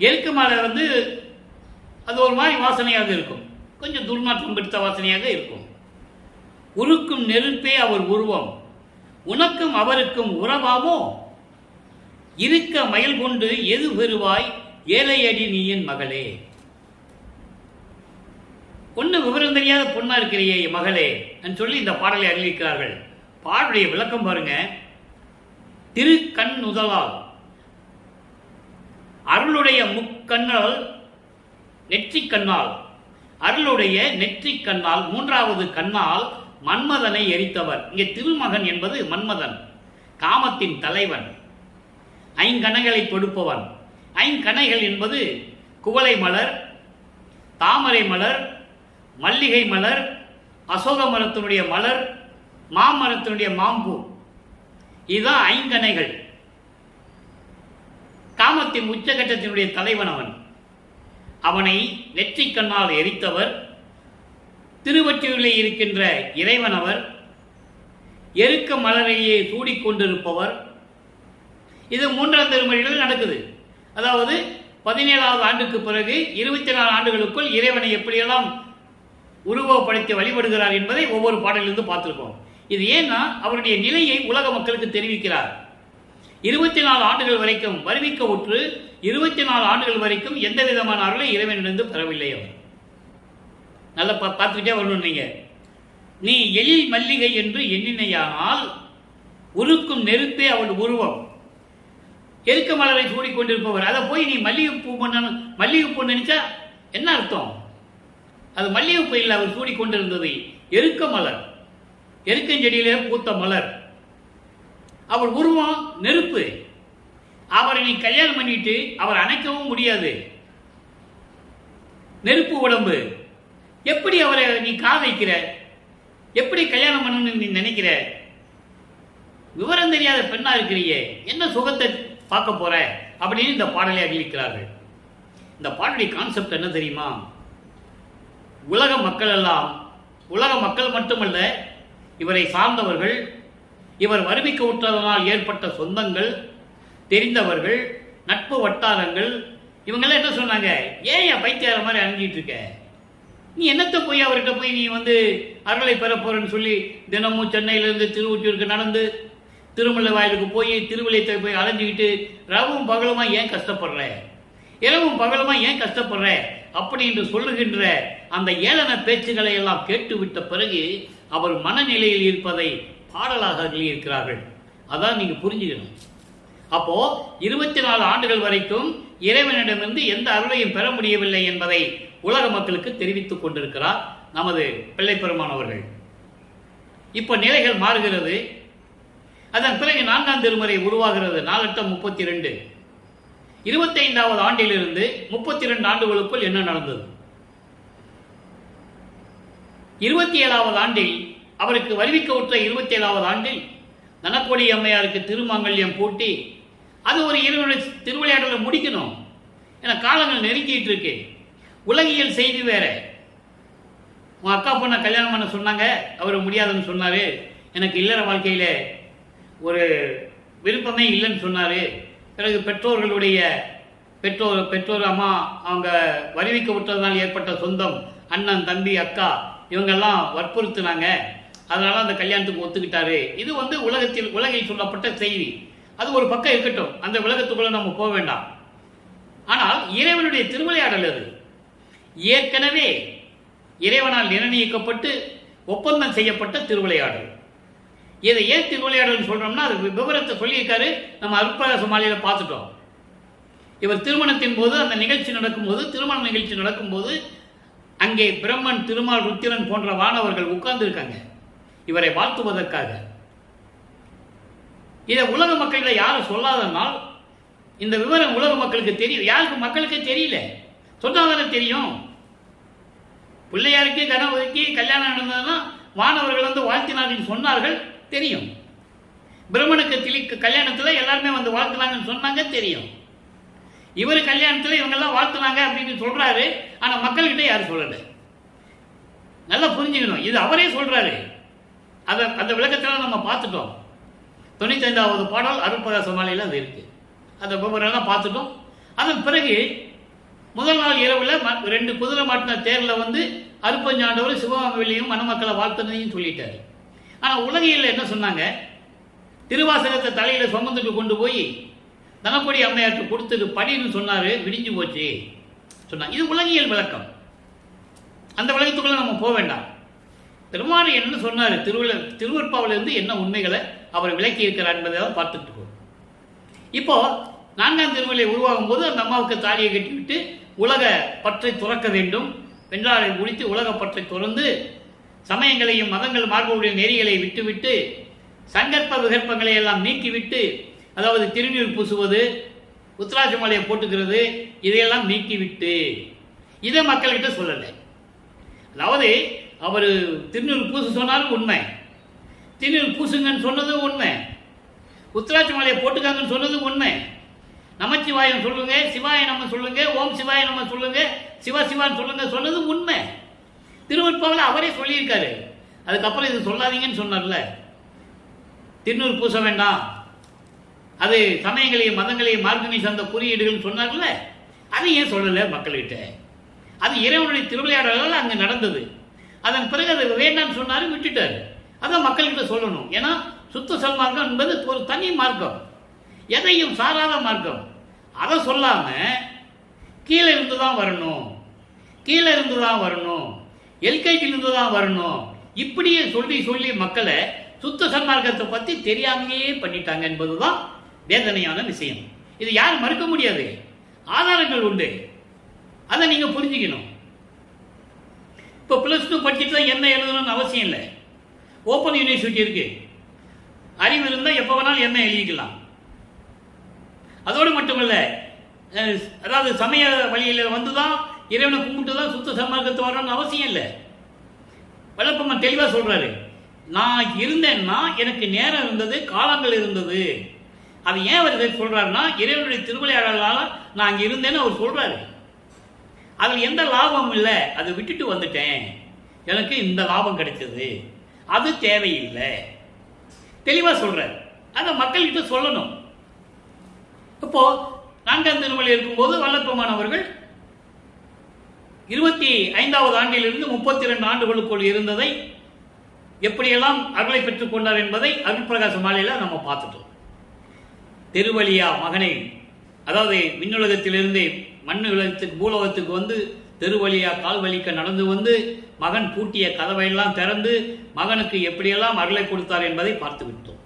எருக்கு மலை அது ஒரு மாதிரி வாசனையாக இருக்கும், கொஞ்சம் துர்நாற்றம் பிடித்த வாசனையாக இருக்கும். உருக்கும் நெருப்பே அவர் உருவம், உனக்கும் அவருக்கும் உறவாமோ? இருக்க மயில் கொண்டு எது பெறுவாய், ஏழையடி நீயின் மகளே. பொண்ணு விவரம் தெரியாத பொண்ணா இருக்கிறியே மகளே சொல்லி இந்த பாடலை அறிவிக்கிறார்கள். பாடலுடைய விளக்கம் பாருங்க. திரு கண் நுதலால், அருளுடைய முக்கண்ணால், நெற்றி கண்ணால், அருளுடைய நெற்றி கண்ணால், மூன்றாவது கண்ணால் மன்மதனை எரித்தவர். இங்கே திருமகன் என்பது மன்மதன், காமத்தின் தலைவன், ஐங்கணைகளை தொடுப்பவன். ஐங்கணைகள் என்பது குவளை மலர், தாமரை மலர், மல்லிகை மலர், அசோக மரத்தினுடைய மலர், மாமரத்தினுடைய மாம்பூ, இதுதான் ஐங்கணைகள். காமத்தின் உச்சகட்டத்தினுடைய தலைவன் அவன். அவனை நெற்றி கண்ணால் எரித்தவர். திருவொற்றியூரிலே இருக்கின்ற இறைவன் அவர். எருக்க மலரையே சூடிக்கொண்டிருப்பவர். இது 3ஆம் திருமுறையில் நடக்குது. அதாவது 17வது ஆண்டுக்கு பிறகு 24 ஆண்டுகளுக்குள் இறைவனை எப்படியெல்லாம் உருவப்படுத்தி வழிபடுகிறார் என்பதை ஒவ்வொரு பாடலிலிருந்து பார்த்திருக்கோம். இது ஏன்னா அவருடைய நிலையை உலக மக்களுக்கு தெரிவிக்கிறார். 24 ஆண்டுகள் வரைக்கும் வருவிக்க உற்று 24 ஆண்டுகள் வரைக்கும் எந்த விதமான அருளை இறைவனிலிருந்து பெறவில்லை. அவர் நல்லா பார்த்துக்கிட்டே வரணும். நீ எழில் மல்லிகை என்று எண்ணினையானால் உருக்கும் நெருப்பே அவள் உருவம், எருக்க மலரை சூடிக்கொண்டிருப்பவர். அதை போய் நீ மல்லிகைப்பூ நினைச்சா என்ன அர்த்தம்? அது மல்லிகைப்பூ இல்லை, அவர் சூடிக்கொண்டிருந்தது எருக்க மலர், எருக்கஞ்செடியிலே பூத்த மலர். அவர் உருவம் நெருப்பு. அவரை நீ கல்யாணம் பண்ணிட்டு அவர் அணைக்கவும் முடியாது. நெருப்பு உடம்பு. எப்படி அவரை நீ காதலிக்கிற? எப்படி கல்யாணம் பண்ணணும்னு நீ நினைக்கிற? விவரம் தெரியாத பெண்ணா இருக்கிறியே, என்ன சுகத்தை பார்க்க போற அப்படின்னு இந்த பாடலை அறிவிக்கிறார்கள். இந்த பாடலுடைய கான்செப்ட் என்ன தெரியுமா? உலக மக்கள் எல்லாம், உலக மக்கள் மட்டுமல்ல, இவரை சார்ந்தவர்கள், இவர் வருவிக்க உற்றதனால் ஏற்பட்ட சொந்தங்கள், தெரிந்தவர்கள், நட்பு வட்டாரங்கள், இவங்கெல்லாம் என்ன சொன்னாங்க? ஏன் என் பைத்தியார மாதிரி அணிஞ்சிட்டு இருக்க? நீ என்னத்தை போய் அவர்கிட்ட போய் நீ அருளை பெற போறன்னு சொல்லி தினமும் சென்னையிலிருந்து திருவொற்றியூருக்கு நடந்து திருமலை வாயிலுக்கு போய் திருவிழையத்தை போய் அலைஞ்சிக்கிட்டு ரவும் பகலுமா ஏன் கஷ்டப்படுற, இரவும் பகலுமா ஏன் கஷ்டப்படுற அப்படி என்று சொல்லுகின்ற அந்த ஏளன பேச்சுக்களை எல்லாம் கேட்டுவிட்ட பிறகு அவர் மனநிலையில் இருப்பதை பாடலாக எழுதியிருக்கிறார்கள். அதான் நீங்க புரிஞ்சுக்கணும். அப்போ 24 ஆண்டுகள் வரைக்கும் இறைவனிடமிருந்து எந்த அருளையும் பெற முடியவில்லை என்பதை உலக மக்களுக்கு தெரிவித்துக் கொண்டிருக்கிறார் நமது பிள்ளைப்பெருமான் அவர்கள். இப்ப நிலைகள் மாறுகிறது. அதன் பிறகு 4ஆம் திருமுறை உருவாகிறது. 4×8=32. 25வது ஆண்டிலிருந்து 32 ஆண்டுகளுக்குள் என்ன நடந்தது? 27வது ஆண்டில் அவருக்கு வருவிக்க உற்ற 27வது ஆண்டில் தனக்கோடி அம்மையாருக்கு திருமாங்கல்யம் பூட்டி அது ஒரு திருவிளையாடலை முடிக்கணும். ஏன்னா காலங்கள் நெருங்கிட்டு இருக்கு. உலகியல் செய்தி வேற. உன் அக்கா பொண்ணை கல்யாணம் பண்ண சொன்னாங்க, அவர் முடியாதுன்னு சொன்னாரு. எனக்கு இல்லற வாழ்க்கையில ஒரு விருப்பமே இல்லைன்னு சொன்னாரு. பிறகு பெற்றோர்களுடைய பெற்றோர் அம்மா அவங்க வருவிக்க விட்டதனால் ஏற்பட்ட சொந்தம், அண்ணன் தம்பி அக்கா இவங்கெல்லாம் வற்புறுத்தினாங்க. அதனால அந்த கல்யாணத்துக்கு ஒத்துக்கிட்டாரு. இது உலகில் சொல்லப்பட்ட செய்தி. அது ஒரு பக்கம் இருக்கட்டும், அந்த உலகத்துக்குள்ள நம்ம போக வேண்டாம். ஆனால் இறைவனுடைய திருவிளையாடல் அது ஏற்கனவே இறைவனால் நிர்ணயிக்கப்பட்டு ஒப்பந்தம் செய்யப்பட்ட திருவிளையாடல். இதை ஏன் திருவிளையாடல் சொல்றோம்னா அது விவரத்தை சொல்லியிருக்காரு. நம்ம அற்புத மாலையில பார்த்துட்டோம். இவர் திருமணத்தின் போது அந்த நிகழ்ச்சி நடக்கும்போது, திருமண நிகழ்ச்சி நடக்கும்போது அங்கே பிரம்மன், திருமால், ருத்திரன் போன்ற வானவர்கள் உட்கார்ந்து இருக்காங்க இவரை வாழ்த்துவதற்காக. இதை உலக மக்களில் யாரும் சொல்லாதனால் இந்த விவரம் உலக மக்களுக்கு தெரியும். யாருக்கு மக்களுக்கு தெரியல, சொன்னாதானே தெரியும். பிள்ளையாருக்கு கணவருக்கு கல்யாணம் நடந்ததுன்னா வானவர்கள் வாழ்த்தினார்கள் சொன்னார்கள், தெரியும். பிரம்மனுக்கு கல்யாணத்தில் எல்லாருமே வாழ்த்தினாங்கன்னு சொன்னாங்க, தெரியும். இவர் கல்யாணத்தில் இவங்கெல்லாம் வாழ்த்துனாங்க அப்படின்னு சொல்றாரு. ஆனால் மக்கள்கிட்ட யாரும் சொல்லலை. நல்லா புரிஞ்சுக்கணும், இது அவரே சொல்றாரு. அந்த விளக்கத்தில் நம்ம பார்த்துட்டோம். 95வது பாடல் அருட்பிரகாச மாலையில் அது இருக்கு. அந்த விவரம்லாம் பார்த்துட்டோம். அதன் பிறகு முதல் நாள் இரவில் 2 குதிரை மாட்டின தேரில் வந்து அருப்பஞ்சாண்டவர் சிவகாமியையும் மணமக்களை வாழ்த்துனதையும் சொல்லிட்டாரு. ஆனால் உலகில் என்ன சொன்னாங்க? திருவாசகத்தை தலையில் சுமந்துட்டு கொண்டு போய் தனக்கொடி அம்மையாருக்கு கொடுத்துட்டு படின்னு சொன்னார். விடிஞ்சு போச்சு சொன்னாங்க. இது உலகியல் விளக்கம். அந்த விளக்கத்துக்குள்ள நம்ம போக வேண்டாம். பெருமாள் என்ன சொன்னார், திருவற்பாவிலிருந்து என்ன உண்மைகளை அவர் விளக்கி இருக்கிறார் என்பதை பார்த்துட்டு இருக்கோம். இப்போ 4ஆம் திருமுறை உருவாகும் போது அந்த அம்மாவுக்கு தாலியை கட்டிவிட்டு உலக பற்றை துறக்க வேண்டும், வென்றாரை முடித்து உலக பற்றை துறந்து சமயங்களையும் மதங்கள் மார்புடைய நெறிகளை விட்டுவிட்டு சங்கற்ப விகற்பங்களை எல்லாம் நீக்கிவிட்டு, அதாவது திருநீர் பூசுவது, உத்திராட்ச மாலையை போட்டுக்கிறது, இதையெல்லாம் நீக்கிவிட்டு, இதை மக்கள்கிட்ட சொல்லலை. அதாவது அவர் திருநீர் பூச சொன்னாலும் உண்மை, திருநீர் பூசுங்கன்னு சொன்னது உண்மை, உத்திராட்ச மாலையை போட்டுக்காங்கன்னு சொன்னது உண்மை, நமச்சிவாயம் சொல்லுங்க, சிவாய நம்ம சொல்லுங்க, ஓம் சிவாய நம்ம சொல்லுங்க, சிவா சிவான்னு சொல்லுங்க சொன்னது உண்மை. திருவற்பாவில் அவரே சொல்லியிருக்காரு. அதுக்கப்புறம் இது சொல்லாதீங்கன்னு சொன்னார்ல, திருநூறு பூச வேண்டாம், அது சமயங்களையும் மதங்களையும் மார்க்கணி சார்ந்த குறியீடுகள் சொன்னார்ல, அதை ஏன் சொல்லலை மக்கள்கிட்ட? அது இறைவனுடைய திருவிளையாடல்கள் அங்கே நடந்தது. அதன் பிறகு அதை வேண்டாம்னு சொன்னாரு, விட்டுட்டாரு. அதான் மக்கள்கிட்ட சொல்லணும். ஏன்னா சுத்த சன்மார்க்கம் என்பது ஒரு தனி மார்க்கம், எதையும் சாராத மார்க்கம். அதை சொல்லாம கீழே இருந்து தான் வரணும், கீழே இருந்து தான் வரணும், எல்கையிலிருந்து தான் வரணும், இப்படியே சொல்லி சொல்லி மக்களை சுத்த சன்மார்க்கத்தை பற்றி தெரியாமையே பண்ணிட்டாங்க என்பதுதான் வேதனையான விஷயம். இது யாரும் மறுக்க முடியாது, ஆதாரங்கள் உண்டு, அதை நீங்க புரிஞ்சுக்கணும். இப்போ +2 படிச்சுட்டு தான் என்ன எழுதணும்னு அவசியம் இல்லை. ஓப்பன் யூனிவர்சிட்டி இருக்கு, அறிவு இருந்தால் எப்போ வேணாலும் என்ன எழுதிக்கலாம். அதோடு மட்டுமல்ல, அதாவது சமய வழியில் வந்து தான் இறைவனை கும்பிட்டு தான் சுத்த சன்மார்க்கத்தை வரணும்னு அவசியம் இல்லை. வளப்பம்மன் தெளிவாக சொல்றாரு, நான் இருந்தேன்னா எனக்கு நேரம் இருந்தது, காலங்கள் இருந்தது. அது ஏன் அவர் சொல்றாருன்னா, இறைவனுடைய திருவிளையாடலால் நான் அங்கே இருந்தேன்னு அவர் சொல்றாரு. அதில் எந்த லாபமும் இல்லை, அதை விட்டுட்டு வந்துட்டேன், எனக்கு இந்த லாபம் கிடைச்சது, அது தேவையில்லை, தெளிவாக சொல்றாரு. அதை மக்கள்கிட்ட சொல்லணும். இப்போ 4ஆம் திருமுறை இருக்கும்போது வல்லப்பெருமான் அவர்கள் 25வது ஆண்டிலிருந்து 32 ஆண்டுகளுக்குள் இருந்ததை எப்படியெல்லாம் அருளை பெற்றுக் கொண்டார் என்பதை அருட்பிரகாச மாலையில் நம்ம பார்த்துட்டோம். திருவழியா மகனை, அதாவது விண்ணுலகத்திலிருந்து மண்ணுலகத்துக்கு பூலோகத்துக்கு வந்து தெருவழியா கால் வலிக்க நடந்து வந்து மகன் பூட்டிய கதவையெல்லாம் திறந்து மகனுக்கு எப்படியெல்லாம் அருளை கொடுத்தார் என்பதை பார்த்து விட்டோம்.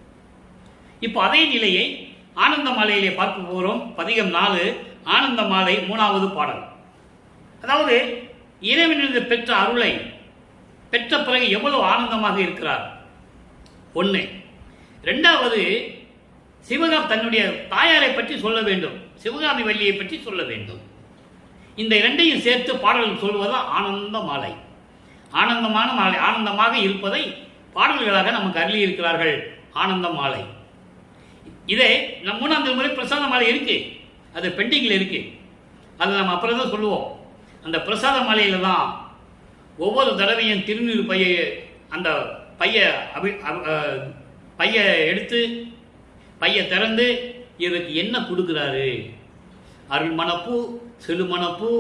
இப்போ அதே நிலையை ஆனந்த மாலையிலே பார்க்க போகிறோம். பதிகம் 4 ஆனந்த மாலை 3வது பாடல். அதாவது இறைவனிலிருந்து பெற்ற அருளை பெற்ற பிறகு எவ்வளவு ஆனந்தமாக இருக்கிறார். 1. 2வது, சிவகாமி தன்னுடைய தாயாரை பற்றி சொல்ல வேண்டும், சிவகாமி வள்ளியை பற்றி சொல்ல வேண்டும். இந்த 2ஐயும் சேர்த்து பாடல்கள் சொல்வதுதான் ஆனந்த மாலை. ஆனந்தமான மாலை, ஆனந்தமாக இருப்பதை பாடல்களாக நமக்கு அருளி இருக்கிறார்கள். ஆனந்த மாலை இதே நம் 3ஆம் திருமுறை பிரசாத மாலை இருக்கு, அது பெண்டிங்கில் இருக்கு, அதை நம்ம அப்புறம் தான் சொல்லுவோம். அந்த பிரசாத மாலையில தான் ஒவ்வொரு தடவையும் திருநீர் அந்த பைய எடுத்து பைய திறந்து இதற்கு என்ன கொடுக்குறாரு, அருள் மணப்பூ, செழுமணப்பூ,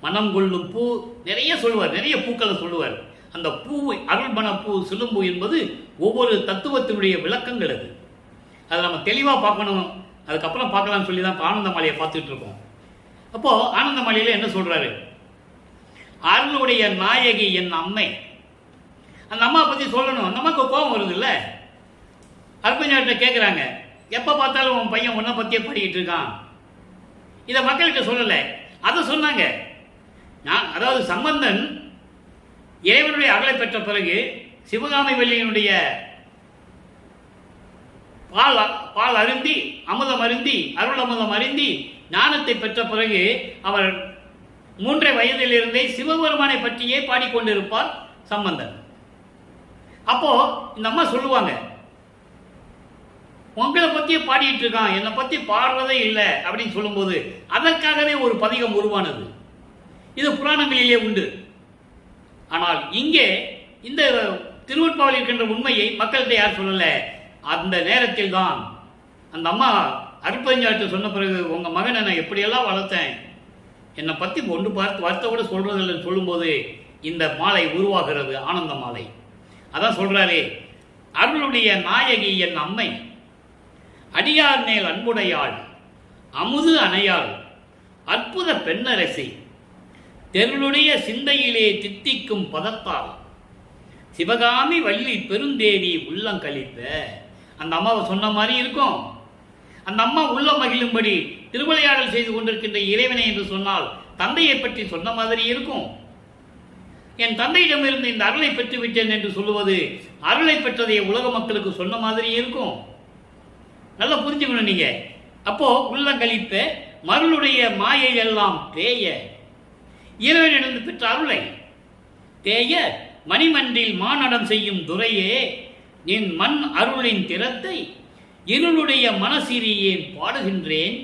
மனம் கொள்ளும் பூ, நிறைய சொல்லுவார், நிறைய பூக்களை சொல்லுவார். அந்த பூ, அருள் மணப்பூ, செழும்பூ என்பது ஒவ்வொரு தத்துவத்தினுடைய விளக்கங்கள். அதை நம்ம தெளிவாக பார்க்கணும். அதுக்கப்புறம் பார்க்கலாம்னு சொல்லி தான் ஆனந்த மாலையை பார்த்துட்டு இருக்கோம். அப்போ ஆனந்த மாலையில என்ன சொல்றாரு, அருளுடைய நாயகி என் அம்மை. அந்த அம்மா பற்றி சொல்லணும். அந்த அம்மாவுக்கு கோபம் வருது இல்லை, அற்புதத்தை கேட்குறாங்க, எப்போ பார்த்தாலும் உன் பையன் உன்னை பற்றியே பாடிக்கிட்டு இருக்கான். இதை மக்கள்கிட்ட சொல்லலை, அதை சொன்னாங்க. அதாவது சம்பந்தன் இறைவனுடைய அருளை பெற்ற பிறகு சிவகாமி வள்ளியினுடைய பால் அருந்தி, அமுதம் அருந்தி, அருள் அமுதம் அருந்தி ஞானத்தை பெற்ற பிறகு அவர் 3 வயதிலிருந்தே சிவபெருமானை பற்றியே பாடிக்கொண்டிருப்பார் சம்பந்தன். அப்போ இந்த அம்மா சொல்லுவாங்க, உங்களை பற்றியே பாடிட்டு இருக்கான், என்னை பற்றி பாடுறதே இல்லை அப்படின்னு சொல்லும்போது அதற்காகவே ஒரு பதிகம் உருவானது. இது புராணங்களிலே உண்டு. ஆனால் இங்கே இந்த திருவெட்பாவில் இருக்கின்ற உண்மையை மக்கள்கிட்ட யார் சொல்லல. அந்த நேரத்தில் தான் அந்த அம்மா அருட்பெருஞ்சாட்டு சொன்ன பிறகு, உங்கள் மகனை நான் எப்படியெல்லாம் வளர்த்தேன், என்னை பற்றி ஒன்று பார்த்து வார்த்தை கூட சொல்றதில்லைன்னு சொல்லும்போது இந்த மாலை உருவாகிறது, ஆனந்த மாலை. அதான் சொல்றாரு, அருளுடைய நாயகி என் அம்மை, அடியார் மேல் அன்புடையாள், அமுது அணையாள், அற்புத பெண்ணரசி, தெருளுடைய சிந்தையிலே தித்திக்கும் பதத்தால், சிவகாமி வள்ளி பெருந்தேவி உள்ளங்களிப்ப. அந்த அம்மாவை சொன்ன மாதிரி இருக்கும். அந்த அம்மா உள்ள மகிழும்படி திருவிளையாடல் செய்து கொண்டிருக்கின்ற இறைவனை என்று சொன்னால் தந்தையை பற்றி சொன்ன மாதிரி இருக்கும். என் தந்தையிடமிருந்து இந்த அருளை பெற்று விட்டேன் என்று சொல்லுவது அருளை பெற்றதை உலக மக்களுக்கு சொன்ன மாதிரி இருக்கும். நல்லா புரிஞ்சுக்கணும் நீங்க. அப்போ உள்ளங்களிப்ப மருளுடைய மாயை எல்லாம் தேய, இறைவனிடந்து பெற்ற அருளை தேய மணிமன்றில் மானடம் செய்யும் துரையே, நின் மண் அருளின் திறத்தை இருளுடைய மனசிறியேன் பாடுகின்றேன்.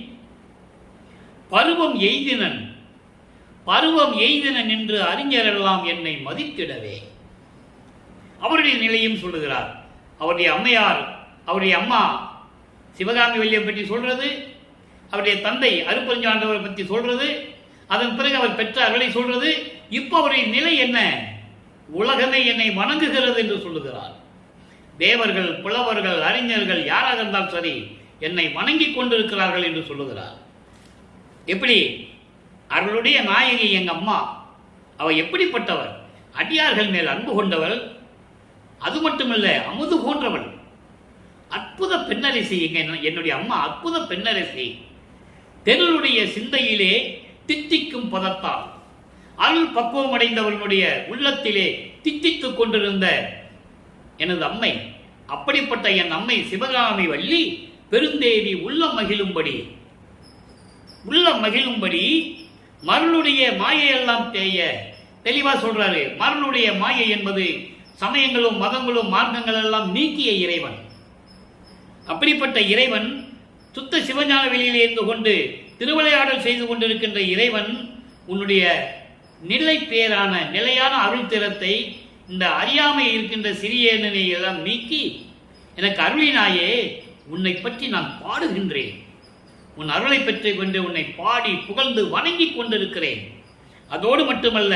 பருவம் எய்தினன் என்று அறிஞரெல்லாம் என்னை மதித்திடவே. அவருடைய நிலையும் சொல்லுகிறார். அவருடைய அம்மையார், அவருடைய அம்மா சிவகாமி வள்ளியை பற்றி சொல்றது, அவருடைய தந்தை அருட்பெருஞ்சாண்டவரை பற்றி சொல்றது, அதன் பிறகு அவர் பெற்ற அருளை சொல்றது. இப்போ அவருடைய நிலை என்ன? உலகமே என்னை வணங்குகிறது என்று சொல்லுகிறார். தேவர்கள், புலவர்கள், அறிஞர்கள் யாராக இருந்தாலும் சரி என்னை வணங்கி கொண்டிருக்கிறார்கள் என்று சொல்லுகிறார். எப்படி? அவர்களுடைய நாயகி எங்க அம்மா, அவ எப்படிப்பட்டவர்? அடியார்கள் மேல் அன்பு கொண்டவள், அது மட்டுமல்ல அமுது போன்றவள், அற்புத பெண்ணரசி. என்னுடைய அம்மா அற்புத பெண்ணரசி, தெருளுடைய சிந்தையிலே தித்திக்கும் பதத்தால், அருள் பக்குவம் அடைந்தவர்களுடைய உள்ளத்திலே தித்தித்துக் கொண்டிருந்த எனது அம்மை. அப்படிப்பட்ட என் அம்மை சிவகாமி வள்ளி பெருந்தேவி உள்ள மகிழும்படி மருளுடைய மாயையெல்லாம் தேய. தெளிவா சொல்றாரு. மருளுடைய மாயை என்பது சமயங்களும் மதங்களும் மார்க்கங்கள் எல்லாம் நீக்கிய இறைவன். அப்படிப்பட்ட இறைவன் சுத்த சிவஞான வெளியிலே இருந்து கொண்டு திருவிளையாடல் செய்து கொண்டிருக்கின்ற இறைவன் உன்னுடைய நிலை பேரான நிலையான அருள் திறத்தை, இந்த அறியாமை இருக்கின்ற சிறியனை எல்லாம் நீக்கி எனக்கு அருளினாயே, உன்னை பற்றி நான் பாடுகின்றேன். உன் அருளை பெற்று கொண்டு உன்னை பாடி புகழ்ந்து வணங்கி கொண்டிருக்கிறேன். அதோடு மட்டுமல்ல,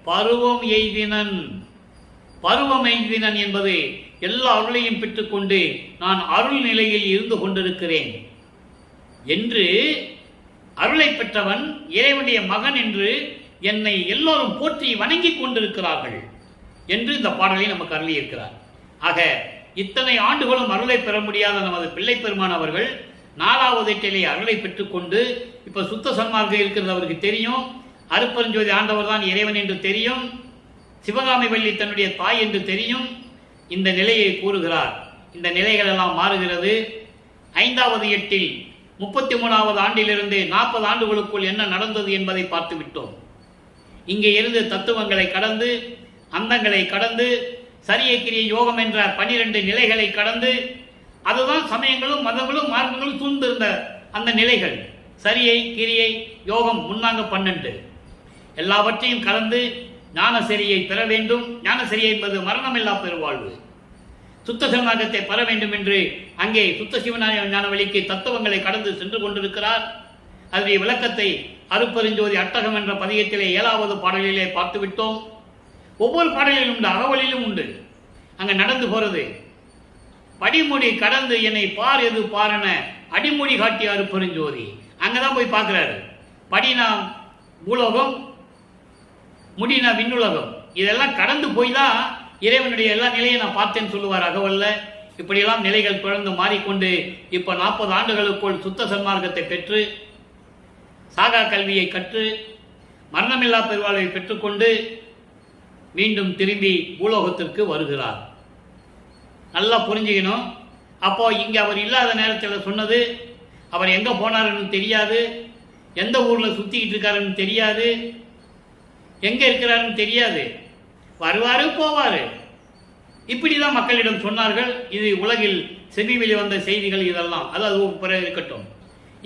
பருவம் எய்தினன் என்பது எல்லா அருளையும் பெற்றுக்கொண்டு நான் அருள் நிலையில் இருந்து கொண்டிருக்கிறேன் என்று, அருளை பெற்றவன் இறைவனுடைய மகன் என்று என்னை எல்லோரும் போற்றி வணங்கி கொண்டிருக்கிறார்கள் என்று இந்த பாடலை நமக்கு அருளி இருக்கிறார். ஆக இத்தனை ஆண்டுகளும் அருளை பெற முடியாத நமது பிள்ளை பெருமான் அவர்கள் 4வது எட்டிலே அருளை பெற்றுக்கொண்டு இப்ப சுத்த சன்மார்க்கம் இருக்கிறது அவருக்கு தெரியும். அருட்பெருஞ்சோதி ஆண்டவர் தான் இறைவன் என்று தெரியும். சிவகாமி வள்ளி தன்னுடைய தாய் என்று தெரியும். இந்த நிலையை கூறுகிறார். இந்த நிலைகள் எல்லாம் மாறுகிறது. 5வது எட்டில் 33வது ஆண்டிலிருந்து 40 ஆண்டுகளுக்குள் என்ன நடந்தது என்பதை பார்த்து விட்டோம். இங்கே இருந்து தத்துவங்களை கடந்து, அந்தங்களை கடந்து, சரியை கிரிய யோகம் என்ற 12 நிலைகளை கடந்து, அதுதான் சமயங்களும் மதங்களும் மார்க்கங்களும் சூழ்ந்திருந்த அந்த நிலைகள். சரியை, கிரியை, யோகம் முன்னாங்க 12. எல்லாவற்றையும் கலந்து ஞான சரியை பெற வேண்டும். ஞான சரியை என்பது மரணமில்லா பெருவாழ்வு, சுத்த சன்மார்க்கத்தை பெற வேண்டும் என்று அங்கே சுத்த சிவஞான வழிக்கு தத்துவங்களை கடந்து சென்று கொண்டிருக்கிறார். அதனுடைய விளக்கத்தை அருட்பெருஞ்சோதி அட்டகம் என்ற பதிகத்திலே 7வது பாடலிலே பார்த்துவிட்டோம். ஒவ்வொரு பாடலிலும் உண்டு, அகவலிலும் உண்டு. அங்கே நடந்து போறது, படிமொழி கடந்து என்னை பார் எது பாரென அடிமொழி காட்டிய அருட்பெருஞ்சோதி. அங்கதான் போய் பார்க்கிறாரு. படினா பூலோகம், முடினா விண்ணுலகம். இதெல்லாம் கடந்து போய் தான் இறைவனுடைய எல்லா நிலையை நான் பார்த்தேன்னு சொல்லுவார் அகவல்ல. இப்படியெல்லாம் நிலைகள் தொடர்ந்து மாறிக்கொண்டு இப்ப 40 ஆண்டுகளுக்குள் சுத்த சன்மார்க்கத்தை பெற்று, சாகா கல்வியை கற்று, மரணமில்லா பெருவாழ்வை பெற்றுக்கொண்டு மீண்டும் திரும்பி பூலோகத்திற்கு வருகிறார். நல்லா புரிஞ்சுக்கணும். அப்போ இங்க அவர் இல்லாத நேரத்தில் சொன்னது, அவர் எங்க போனாருன்னு தெரியாது, எந்த ஊர்ல சுத்திக்கிட்டு இருக்காருன்னு தெரியாது, எங்க இருக்கிறாருன்னு தெரியாது. வருவாரு போவாரு. இப்படிதான் மக்களிடம் சொன்னார்கள். இது உலகில் செவி வெளிவந்த செய்திகள் இதெல்லாம். அதாவது பிறகு இருக்கட்டும்,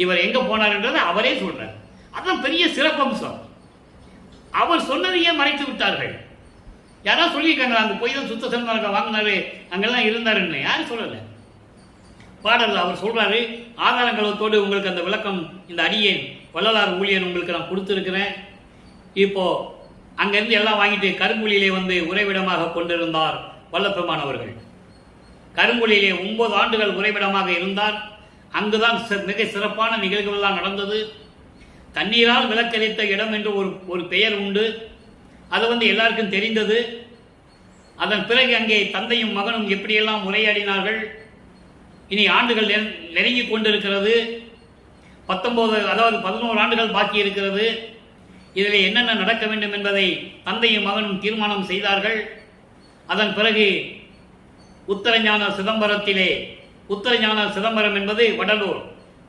இவர் எங்க போனார் என்றதை அவரே சொல்றார். அதான் பெரிய சிறப்பம்சம். அவர் சொன்னதையே மறைத்து விட்டார்கள். யாராவது சொல்லியிருக்காங்க அங்க போய் தான் சுத்த சன்மார்க்கம் வாங்கினாரு, அங்கெல்லாம் இருந்தாருன்னு யாரும் சொல்லல. பாடல் அவர் சொல்றாரு, ஆதாரங்களத்தோடு உங்களுக்கு அந்த விளக்கம் இந்த அடியேன் வள்ளலார் ஊழியன் உங்களுக்கு நான் கொடுத்துருக்கிறேன். இப்போ அங்கிருந்து எல்லாம் வாங்கிட்டு கருங்குழியிலே வந்து உறைவிடமாக கொண்டிருந்தார் வல்லபெருமான் அவர்கள். கருங்குழியிலே 9 ஆண்டுகள் உறைவிடமாக இருந்தார். அங்குதான் மிக சிறப்பான நிகழ்வுகள்லாம் நடந்தது. தண்ணீரால் விளக்கரித்த இடம் என்று ஒரு பெயர் உண்டு. அது எல்லாருக்கும் தெரிந்தது. அதன் பிறகு அங்கே தந்தையும் மகனும் எப்படியெல்லாம் உரையாடினார்கள். இனி ஆண்டுகள் நெருங்கி கொண்டிருக்கிறது. 11 ஆண்டுகள் பாக்கி இருக்கிறது. இதில் என்னென்ன நடக்க வேண்டும் என்பதை தந்தையும் மகனும் தீர்மானம் செய்தார்கள். அதன் பிறகு உத்தரஞான சிதம்பரம் என்பது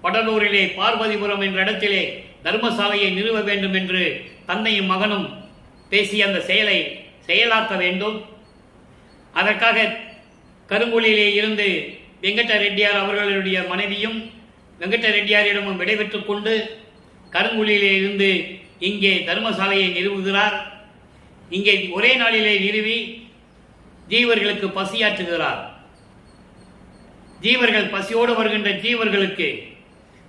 வடலூரிலே பார்வதிபுரம் என்ற இடத்திலே தர்மசாலையை நிறுவ வேண்டும் என்று தந்தையும் மகனும் பேசி அந்த செயலை செயலாக்க வேண்டும். அதற்காக கருங்குழியிலே இருந்து வெங்கட ரெட்டியார் அவர்களுடைய மனைவியும் வெங்கட ரெட்டியாரிடமும் விடைபெற்றுக் கொண்டு கருங்குழியிலே இருந்து இங்கே தர்மசாலையை நிறுவுகிறார். இங்கே ஒரே நாளிலே நிறுவி ஜீவர்களுக்கு பசியாற்றுகிறார். ஜீவர்கள் பசியோடு வருகின்ற ஜீவர்களுக்கு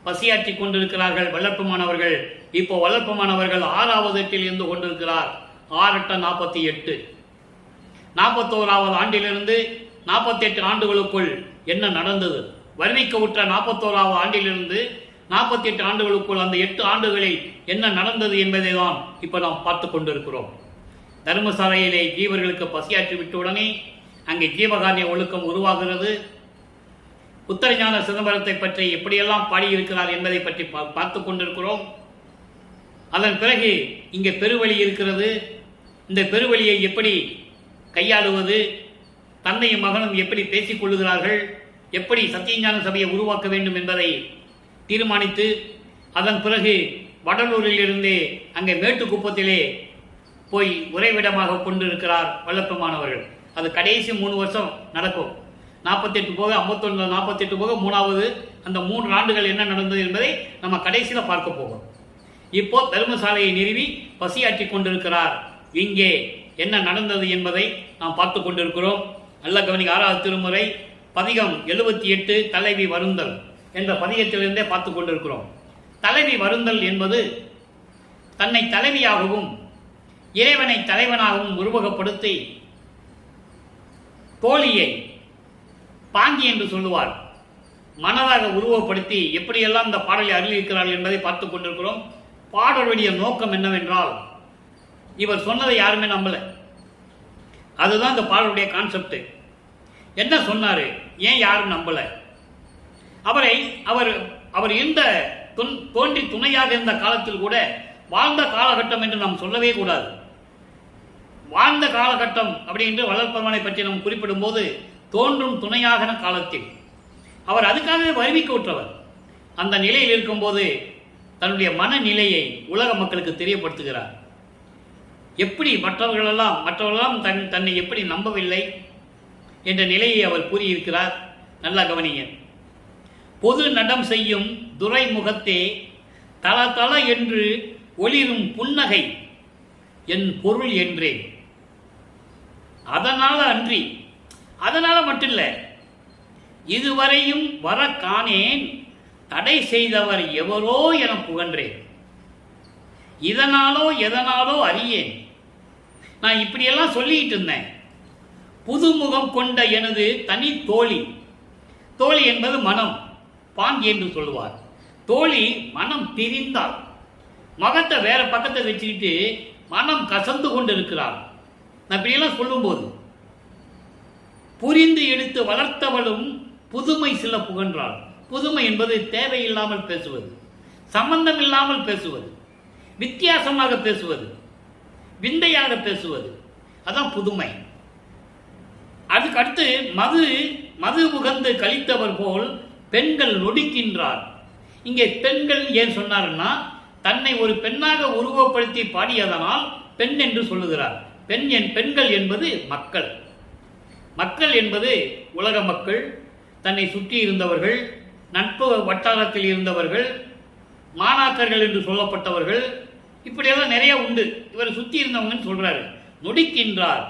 பசியாற்றி கொண்டிருக்கிறார்கள் வல்லபெருமான் அவர்கள். இப்போ வல்லபெருமான் அவர்கள் 6வது எட்டில் இருந்து கொண்டிருக்கிறார். 6×8 = 41வது ஆண்டிலிருந்து 48 ஆண்டுகளுக்குள் என்ன நடந்தது? வருவிக்க உற்ற 41வது ஆண்டிலிருந்து 48 ஆண்டுகளுக்குள் அந்த 8 ஆண்டுகளில் என்ன நடந்தது என்பதை தான் இப்ப நாம் பார்த்து கொண்டிருக்கிறோம். தர்மசாலையிலே ஜீவர்களுக்கு பசியாற்றி விட்டவுடனே அங்கே ஜீவகாரிய ஒழுக்கம் உருவாகிறது. உத்தரஞான சிதம்பரத்தை பற்றி எப்படியெல்லாம் பாடியிருக்கிறார் என்பதை பற்றி பார்த்து கொண்டிருக்கிறோம். அதன் பிறகு இங்கே பெருவழி இருக்கிறது. இந்த பெருவழியை எப்படி கையாளுவது, தந்தையும் மகனும் எப்படி பேசிக் கொள்ளுகிறார்கள், எப்படி சத்தியஞான சபையை உருவாக்க வேண்டும் என்பதை தீர்மானித்து அதன் பிறகு வடலூரில் இருந்து அங்கே மேட்டுக்குப்பத்திலே போய் உறைவிடமாக கொண்டிருக்கிறார் வல்லபெருமான் அவர்கள். அது கடைசி 3 வருஷம் நடக்கும். 48 போக 51, 48 போக 3வது அந்த 3 ஆண்டுகள் என்ன நடந்தது என்பதை நம்ம கடைசியில் பார்க்க போகிறோம். இப்போ தர்மசாலையை நிறுவி பசியாற்றி கொண்டிருக்கிறார். இங்கே என்ன நடந்தது என்பதை நாம் பார்த்து கொண்டிருக்கிறோம். நல்ல கவனிக்க. 6வது திருமுறை பதிகம் 78 தலைவி வருந்தல் என்ற பதிகத்திலிருந்தே பார்த்து கொண்டிருக்கிறோம். தலைவி வருந்தல் என்பது தன்னை தலைவியாகவும் இறைவனை தலைவனாகவும் உருவகப்படுத்தி தோழியை பாங்கி என்று சொல்லுவார். மனதாக உருவப்படுத்தி எப்படியெல்லாம் இந்த பாடலை அருளியிருக்கிறார்கள் என்பதை பார்த்து கொண்டிருக்கிறோம். பாடலுடைய நோக்கம் என்னவென்றால், இவர் சொன்னதை யாருமே நம்பல. அதுதான் இந்த பாடலுடைய கான்செப்ட். என்ன சொன்னாரு, ஏன் யாரும் நம்பல? அவர் இருந்த தோன்றி துணையாக இருந்த காலத்தில் கூட வாழ்ந்த காலகட்டம் என்று நாம் சொல்லவே கூடாது. வாழ்ந்த காலகட்டம் அப்படி என்று வளர்ப்பவனை பற்றி நாம் குறிப்பிடும் போது தோன்றும் துணையாக காலத்தில் அவர் அதுக்காகவே வருவிக்க விட்டவர். அந்த நிலையில் இருக்கும்போது தன்னுடைய மனநிலையை உலக மக்களுக்கு தெரியப்படுத்துகிறார். எப்படி மற்றவர்களெல்லாம் தன்னை எப்படி நம்பவில்லை என்ற நிலையை அவர் கூறியிருக்கிறார். நல்லா கவனிங்க. பொது நடம் செய்யும் துரைமுகத்தே தள தள என்று ஒளிரும் புன்னகை என் பொருள் என்றேன். அதனால மட்டும் இல்லை, இதுவரையும் வர காணேன் தடை செய்தவர் எவரோ என புகன்றேன். இதனாலோ எதனாலோ அறியேன். நான் இப்படியெல்லாம் சொல்லிட்டு இருந்தேன். புதுமுகம் கொண்ட எனது தனி தோழி என்பது மனம், பாங்கி என்று சொல்லுவார். தோழி மனம் பிரிந்தால் மகத்தை வேற பக்கத்தை வச்சுக்கிட்டு மனம் கசந்து கொண்டு இருக்கிறார். நான் இப்படியெல்லாம் சொல்லும்போது புரிந்து எடுத்து வளர்த்தவளும் புதுமை சில புகன்றாள். புதுமை என்பது தேவையில்லாமல் பேசுவது, சம்பந்தம் இல்லாமல் பேசுவது, வித்தியாசமாக பேசுவது, விந்தையாக பேசுவது, அதான் புதுமை. அதுக்கு அடுத்து மது முகந்து கழித்தவர் போல் பெண்கள் நொடிக்கின்றார். இங்கே பெண்கள் ஏன் சொன்னார்னா, தன்னை ஒரு பெண்ணாக உருவப்படுத்தி பாடியதனால் பெண் என்று சொல்லுகிறார். பெண்கள் என்பது மக்கள். மக்கள் என்பது உலக மக்கள், தன்னை சுற்றி இருந்தவர்கள், நட்பு வட்டாரத்தில் இருந்தவர்கள், மாணாக்கர்கள் என்று சொல்லப்பட்டவர்கள், இப்படியெல்லாம் நிறைய உண்டு. இவர் சுற்றி இருந்தவங்கன்னு சொல்றாரு. நொடிக்கின்றார்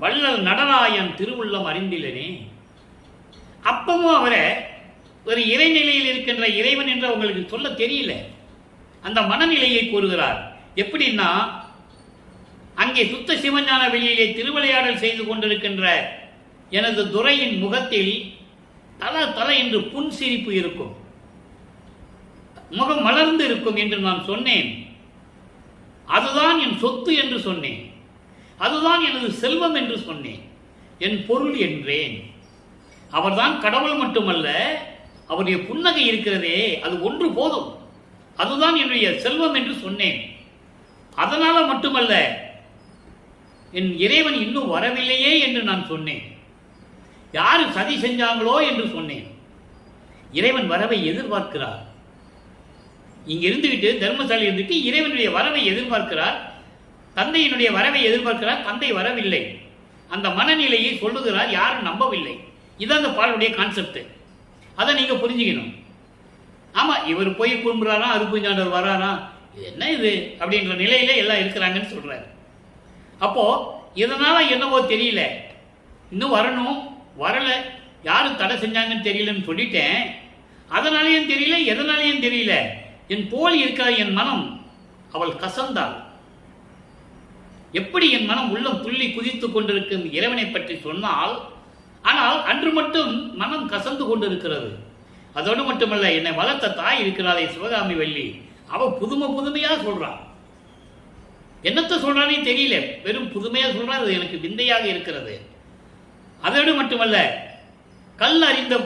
வள்ளல் நடராயன் திருவுள்ளம் அறிந்திலனே. அப்பவும் அவரை ஒரு இறைநிலையில் இருக்கின்ற இறைவன் என்று அவங்களுக்கு சொல்ல தெரியல. அந்த மனநிலையை கூறுகிறார். எப்படின்னா, அங்கே சுத்த சிவஞான வெளியிலே திருவிளையாடல் செய்து கொண்டிருக்கின்ற எனது துரையின் முகத்தில் தல தல என்று புன்சிரிப்பு இருக்கும், முகம் மலர்ந்து இருக்கும் என்று நான் சொன்னேன். அதுதான் என் சொத்து என்று சொன்னேன், அதுதான் எனது செல்வம் என்று சொன்னேன், என் பொருள் என்றேன். அவர்தான் கடவுள் மட்டுமல்ல, அவருடைய புன்னகை இருக்கிறதே அது ஒன்று போதும், அதுதான் என்னுடைய செல்வம் என்று சொன்னேன். அதனால மட்டுமல்ல, என் இறைவன் இன்னும் வரவில்லையே என்று நான் சொன்னேன். யாரு சதி செஞ்சாங்களோ என்று சொன்னேன். இறைவன் வரவை எதிர்பார்க்கிறார். இங்க இருந்துவிட்டு தர்மசாலை இருந்துட்டு இறைவனுடைய வரவை எதிர்பார்க்கிறார், தந்தையினுடைய வரவை எதிர்பார்க்கிறார். தந்தை வரவில்லை. அந்த மனநிலையை சொல்லுகிறார், யாரும் நம்பவில்லை. இதான் அந்த பாடலுடைய கான்செப்ட். அதை நீங்க புரிஞ்சுக்கணும். ஆமா, இவர் போய் குறும்புறாரா, அருப்புஞ்சாண்டவர் வராரா, என்ன இது அப்படின்ற நிலையில எல்லாம் இருக்கிறாங்கன்னு சொல்றாரு. அப்போ இதனால என்னவோ தெரியல, இன்னும் வரணும், வரல, யாரும் தடை செஞ்சாங்கன்னு தெரியலன்னு சொல்லிட்டேன். அதனாலேயும் தெரியல, எதனாலேயும் தெரியல, என் போல் இருக்கிற என் மனம் அவள் கசந்தாள். எப்படி என் மனம் உள்ளம் துள்ளி குதித்துக் கொண்டிருக்கும் இறைவனை பற்றி சொன்னால், ஆனால் அன்று மட்டும் மனம் கசந்து கொண்டிருக்கிறது. அதோடு மட்டுமல்ல, என்னை வளர்த்த தாய் இருக்கிறாளே சிவகாமி வள்ளி, அவ புதுமையா சொல்றான். என்னத்தை சொல்றானே தெரியல, வெறும் புதுமையா சொல்றான். அது எனக்கு விந்தையாக இருக்கிறது. அதோடு மட்டுமல்ல,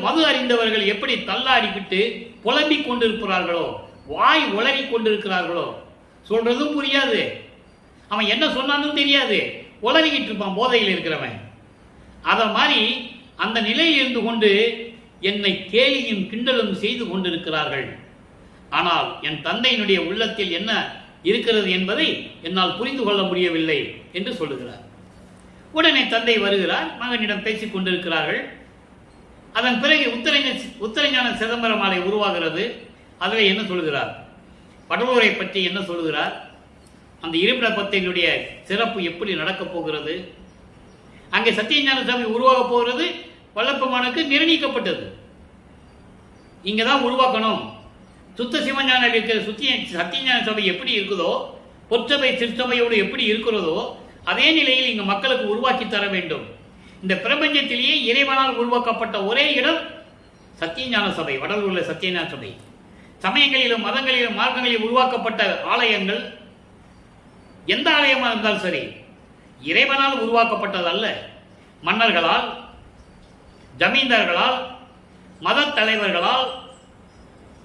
மது அறிந்தவர்கள் எப்படி தள்ளாடிக்கிட்டு புலம்பிக் கொண்டிருக்கிறார்களோ, வாய் உளறி கொண்டிருக்கிறார்களோ, சொல்றதும் புரியாது, அவன் என்ன சொன்னாலும் தெரியாது, உளறிக்கிட்டு இருப்பான் போதையில் இருக்கிறவன். அத மாதிரி அந்த நிலையில் இருந்து கொண்டு என்னை கேலியும் கிண்டலும் செய்து கொண்டிருக்கிறார்கள். ஆனால் என் தந்தையினுடைய உள்ளத்தில் என்ன இருக்கிறது என்பதை என்னால் புரிந்து கொள்ள முடியவில்லை என்று சொல்லுகிறார். உடனே தந்தை வருகிறார், மகனிடம் பேசிக் கொண்டிருக்கிறார்கள். அதன் பிறகு உத்தரஞான சிதம்பர மாலை உருவாகிறது. அதில் என்ன சொல்கிறார், வடலூரை பற்றி என்ன சொல்கிறார், அந்த இருப்பிட பத்தினுடைய சிறப்பு எப்படி நடக்கப் போகிறது, அங்கே சத்தியஞான சபை உருவாக போகிறது, வல்லப்பமானுக்கு நிர்ணயிக்கப்பட்டது. இங்கதான் உருவாக்கணும். சுத்த சிவஞான இருக்கிற சத்தியஞான சபை எப்படி இருக்குதோ, பொற்சபை சிற்சபையோடு எப்படி இருக்கிறதோ, அதே நிலையில் இங்கு மக்களுக்கு உருவாக்கி தர வேண்டும். இந்த பிரபஞ்சத்திலேயே இறைவனால் உருவாக்கப்பட்ட ஒரே இடம் சத்தியஞான சபை, வடலூர்ல சத்தியஞான சபை. சமயங்களிலும் மதங்களிலும் மார்க்கங்களிலும் உருவாக்கப்பட்ட ஆலயங்கள் எந்த ஆலயமாக இருந்தாலும் சரி, இறைவனால் உருவாக்கப்பட்டது அல்ல. மன்னர்களால், ஜமீன்தார்களால், மத தலைவர்களால்,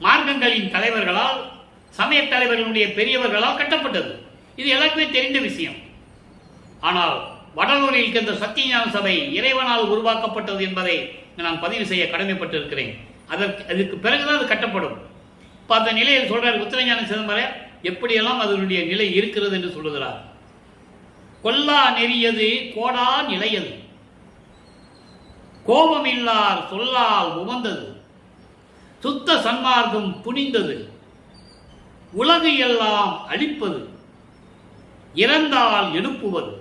மார்க்கங்களின் தலைவர்களால், சமய தலைவர்களுடைய பெரியவர்களால் கட்டப்பட்டது. இது எல்லாருக்குமே தெரிந்த விஷயம். ஆனால் வடலூரில் இருக்கின்ற சத்தியஞான சபை இறைவனால் உருவாக்கப்பட்டது என்பதை நான் பதிவு செய்ய கடமைப்பட்டிருக்கிறேன். அதற்கு பிறகுதான் அது கட்டப்படும். இப்போ அந்த நிலையில் சொல்றார் உத்தரஞான சிதம்பரம், எப்படியெல்லாம் அதனுடைய நிலை இருக்கிறது என்று சொல்லுகிறார். கொல்லா நெறியது கோடா நிலையது, கோபமில்லார் சொல்லால் உவந்தது, சுத்த சன்மார்க்கம் புனிந்தது, உலகு எல்லாம் அழிப்பது, இறந்தால் எழுப்புவது,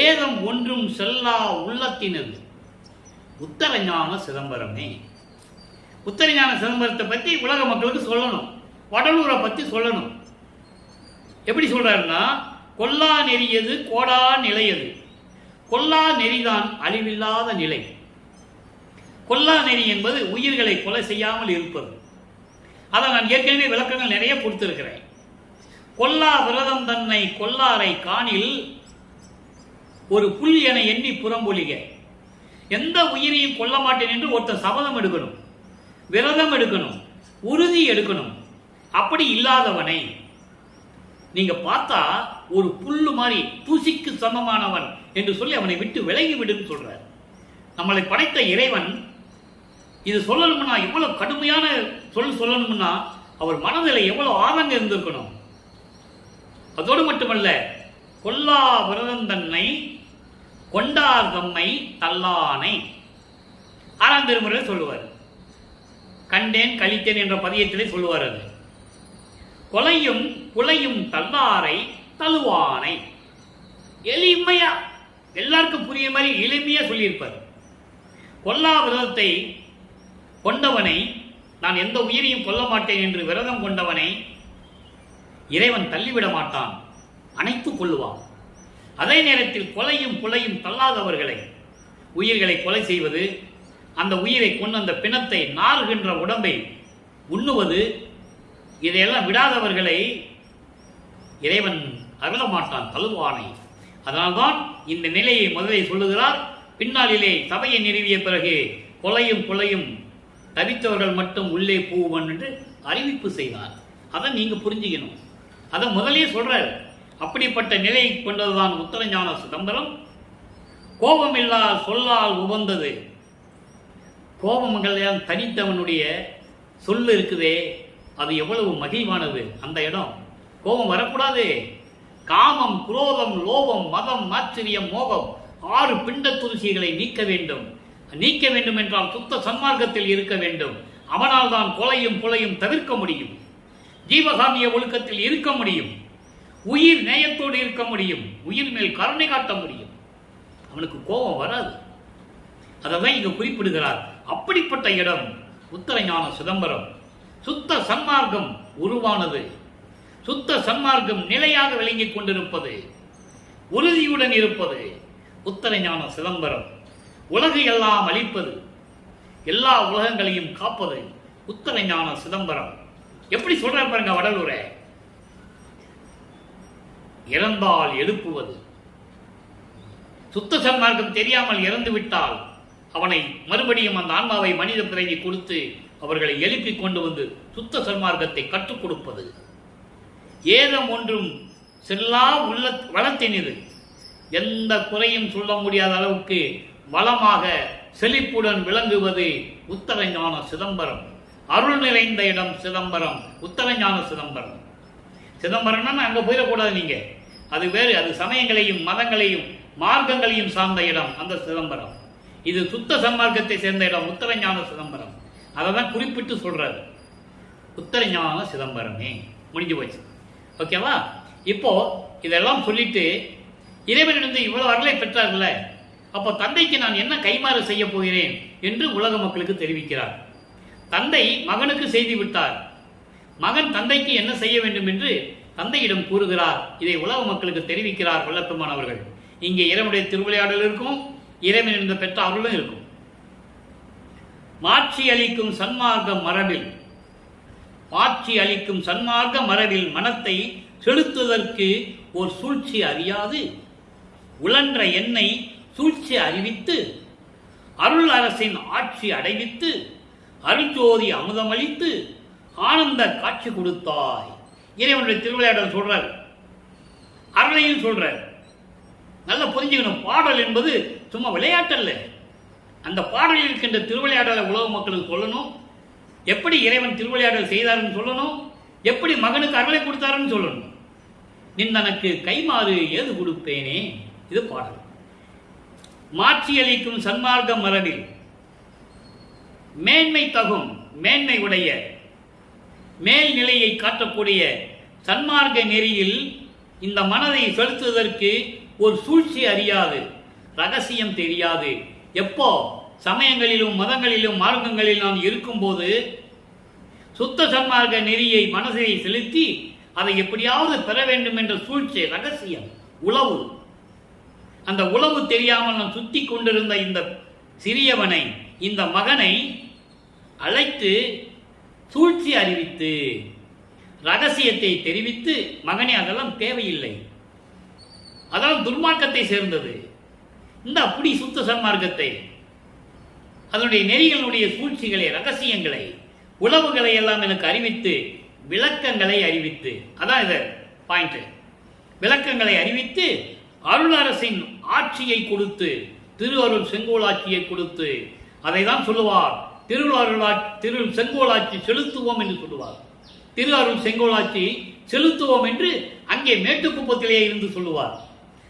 ஏதம் ஒன்றும் செல்லா உள்ளத்தினது உத்தரஞான சிதம்பரமே. உத்தரஞான சிதம்பரத்தை பற்றி உலக மக்களுக்கு சொல்லணும், வடலூரை பற்றி சொல்லணும். எப்படி சொல்றாருன்னா, கொல்லா நெறியது கோடா நிலையது. கொல்லா நெறிதான் அழிவில்லாத நிலை. கொல்லா நெறி என்பது உயிர்களை கொலை செய்யாமல் இருப்பது. அதை நான் ஏற்கனவே விளக்கங்கள் நிறைய கொடுத்திருக்கிறேன். கொல்லா விரதம் தன்னை கொல்லாரை காணில் ஒரு புல் என எண்ணி புறம்பொழிக. எந்த உயிரையும் கொல்ல மாட்டேன் என்று ஒருத்தர் சபதம் எடுக்கணும், விரதம் எடுக்கணும், உறுதி எடுக்கணும். அப்படி இல்லாதவனை நீங்க பார்த்தா ஒரு புல்லு மாதிரி தூசிக்கு சமமானவன் என்று சொல்லி அவனை விட்டு விலகி விடுன்னு சொல்றார். நம்மளை படைத்த இறைவன் இது சொல்லணும்னா, எவ்வளவு கடுமையான சொல்லணும்னா, அவர் மனதில் எவ்வளவு ஆதங்கம் இருந்திருக்கணும். அதோடு மட்டுமல்ல, கொல்லா விரதம் தன்னை கொண்டார் தம்மை தல்லானை. 6ஆம் திருமுறையில் சொல்லுவார். கண்டேன் கழித்தேன் என்ற பதியத்திலே சொல்லுவார். அது கொலையும் புலையும் தல்லாரை தழுவானை. எளிமையா எல்லாருக்கும் புரிய மாதிரி எளிமையா சொல்லியிருப்பார். கொல்லா விரதத்தை கொண்டவனை, நான் எந்த உயிரையும் கொல்ல மாட்டேன் என்று விரதம் கொண்டவனை இறைவன் தள்ளிவிட மாட்டான், அணைத்துக் கொள்ளுவான். அதே நேரத்தில் கொலையும் புலையும் தள்ளாதவர்களை, உயிர்களை கொலை செய்வது, அந்த உயிரை கொண்டு அந்த பிணத்தை நாறுகின்ற உடம்பை உண்ணுவது, இதையெல்லாம் விடாதவர்களை இறைவன் அருள மாட்டான், தழுவானை. அதனால்தான் இந்த நிலையை முதலில் சொல்லுகிறார். பின்னாளிலே சபையை நிறுவிய பிறகு கொலையும் புலையும் தவித்தவர்கள் மட்டும் உள்ளே போவன் என்று அறிவிப்பு செய்தார். அதை நீங்க புரிஞ்சுக்கணும். அதை முதலே சொல்றார். அப்படிப்பட்ட நிலையை கொண்டதுதான் உத்தரஞான சிதம்பரம். கோபமில்லா சொல்லால் உவந்தது. கோபங்களையும் தனித்தவனுடைய சொல்லு இருக்குதே, அது எவ்வளவு மகிழ்வானது. அந்த இடம் கோபம் வரக்கூடாது. காமம், குரோதம், லோபம், மதம், ஆச்சரியம், மோகம் 6 பிண்ட துருசிகளை நீக்க வேண்டும். நீக்க வேண்டும் என்றால் சுத்த சன்மார்க்கத்தில் இருக்க வேண்டும். அவனால் தான் கொலையும் புலையும் தவிர்க்க முடியும். ஜீவகாமிய ஒழுக்கத்தில் இருக்க முடியும். உயிர் நேயத்தோடு இருக்க முடியும். உயிர் மேல் கருணை காட்ட முடியும். அவனுக்கு கோபம் வராது. அதைதான் இங்கு குறிப்பிடுகிறார். அப்படிப்பட்ட இடம் உத்தரஞான சிதம்பரம். சுத்த சன்மார்க்கம் உருவானது. சுத்த சன்மார்க்கம் நிலையாக விளங்கிக் கொண்டிருப்பது, உறுதியுடன் இருப்பது உத்தரஞான சிதம்பரம். உலகு எல்லாம் அழிப்பது, எல்லா உலகங்களையும் காப்பது உத்தரஞான சிதம்பரம். எப்படி சொல்ற பாருங்க வடலூரை. இறந்தால் எழுப்புவது. சுத்த சன்மார்க்கம் தெரியாமல் இறந்து விட்டால் அவனை மறுபடியும் அந்த ஆன்மாவை மனித பிறவி கொடுத்து அவர்களை எழுப்பி கொண்டு வந்து சுத்த சன்மார்க்கத்தை கற்றுக் கொடுப்பது. ஏதம் ஒன்றும் செல்லா உள்ள வளத்தினிது. எந்த குறையும் சொல்ல முடியாத அளவுக்கு வளமாக செழிப்புடன் விளங்குவது உத்தரஞான சிதம்பரம். அருள் நிறைந்த இடம் சிதம்பரம், உத்தரஞான சிதம்பரம். சிதம்பரம்னா அங்கே போயிடக்கூடாது நீங்க. அது வேறு. அது சமயங்களையும் மதங்களையும் மார்க்கங்களையும் சார்ந்த இடம் அந்த சிதம்பரம். இது சுத்த சன்மார்க்கத்தை சேர்ந்த இடம் உத்தரஞான சிதம்பரம். அதை தான் குறிப்பிட்டு சொல்றாரு. உத்தரஞான சிதம்பரமே முடிஞ்சு போச்சு. ஓகேவா? இப்போ இதெல்லாம் சொல்லிட்டு இறைவனிடம் இவ்வளவு அருளை பெற்றார்கள, அப்போ தந்தைக்கு நான் என்ன கைமாறு செய்ய போகிறேன் என்று உலக மக்களுக்கு தெரிவிக்கிறார். தந்தை மகனுக்கு செய்து விட்டார். மகன் தந்தைக்கு என்ன செய்ய வேண்டும் என்று தந்தையிடம் கூறுகிறார். இதை உலக மக்களுக்கு தெரிவிக்கிறார் வல்லபெருமான் அவர்கள். இங்கே இறைவனுடைய திருவிளையாடல் இருக்கும், இறைவனிடம் பெற்ற அருளும் இருக்கும். மாட்சி அளிக்கும் சன்மார்க்க மரபில், மாட்சி அளிக்கும் சன்மார்க்க மரபில் மனத்தை செலுத்துவதற்கு ஒரு சூழ்ச்சி அறியாது உழன்ற என்னை சூழ்ச்சி அறிவித்து அருள் அரசின் ஆட்சி அடைவித்து அருள்ஜோதி அமுதமளித்து ஆனந்த காட்சி கொடுத்தாய். இறைவனுடைய திருவிளையாடல் சொல்றார், அருளையும் சொல்றார். நல்லா புரிஞ்சுக்கணும். பாடல் என்பது சும்மா விளையாட்டல்ல. அந்த பாடலில் இருக்கின்ற திருவிளையாடலை உலக மக்களுக்கு சொல்லணும். எப்படி இறைவன் திருவிளையாடல் செய்தார்னு சொல்லணும். எப்படி மகனுக்கு அருளை கொடுத்தாருன்னு சொல்லணும். நின்றனக்கு கைமாறு ஏது கொடுப்பேனே, இது பாடல். மாட்சி அளிக்கும் சன்மார்க்க மரபில் மேன்மை தகும், மேன்மை உடைய, மேல்நிலையை காட்டக்கூடிய சன்மார்க்க நெறியில் இந்த மனதை செலுத்துவதற்கு ஒரு சூழ்ச்சி அறியாது, ரகசியம் தெரியாது. எப்போ சமயங்களிலும் மதங்களிலும் மார்க்கங்களில் நாம் இருக்கும்போது சுத்த சன்மார்க்க நெறியை மனதை செலுத்தி அதை எப்படியாவது பெற வேண்டும் என்ற சூழ்ச்சி, ரகசியம், உளவு. அந்த உளவு தெரியாமல் நாம் சுத்தி கொண்டிருந்த இந்த சிறியவனை, இந்த மகனை அழைத்து சூழ்ச்சி அறிவித்து ரகசியத்தை தெரிவித்து, மகனே அதெல்லாம் தேவையில்லை, அதெல்லாம் துர்மார்க்கத்தை சேர்ந்தது, இந்த அப்படி சுத்த சன்மார்க்கத்தை, அதனுடைய நெறிகளுடைய சூழ்ச்சிகளை, ரகசியங்களை, உளவுகளை எல்லாம் எனக்கு அறிவித்து, விளக்கங்களை அறிவித்து, அதான் இது பாயிண்ட், விளக்கங்களை அறிவித்து அருள் அரசின் ஆட்சியை கொடுத்து, திரு அருள் செங்கோலாட்சியை கொடுத்து, அதை தான் சொல்லுவார் திரு செங்கோலாட்சி செலுத்துவோம் என்று சொல்லுவார். திரு அருள் செங்கோலாட்சி செலுத்துவோம் என்று அங்கே மேட்டுக்குப்பத்திலேயே இருந்து சொல்லுவார்.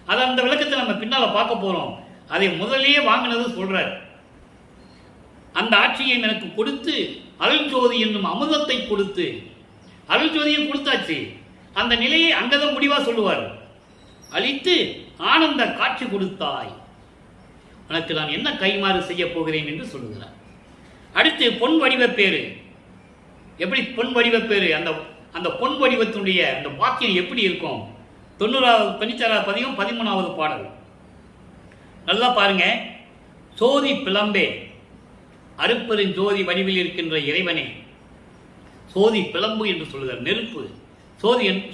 அது அந்த விளக்கத்தை நம்ம பின்னால பார்க்க போறோம். அதை முதலே வாங்கினது சொல்றார். அந்த ஆட்சியை எனக்கு கொடுத்து அருள்ஜோதி என்னும் அமுதத்தை கொடுத்து, அருள்ஜோதியை கொடுத்தாச்சு, அந்த நிலையை அங்கதான் முடிவா சொல்லுவார். அளித்து ஆனந்த காட்சி கொடுத்தாய், உனக்கு நான் என்ன கைமாறு செய்ய போகிறேன் என்று சொல்லுகிறார். அடுத்து பொன் வடிவ பேரு. எப்படி பொன் வடிவ பேரு? அந்த பொன் வடிவத்தினுடைய அந்த வாக்கியம் எப்படி இருக்கும்? 96வது பதிகம் 13வது பாடல் நல்லா பாருங்க. சோதி பிளம்பே, அருப்பெருஞ்சோதி வடிவில் இருக்கின்ற இறைவனே. சோதி பிளம்பு என்று சொல்லுகிறார், நெருப்பு.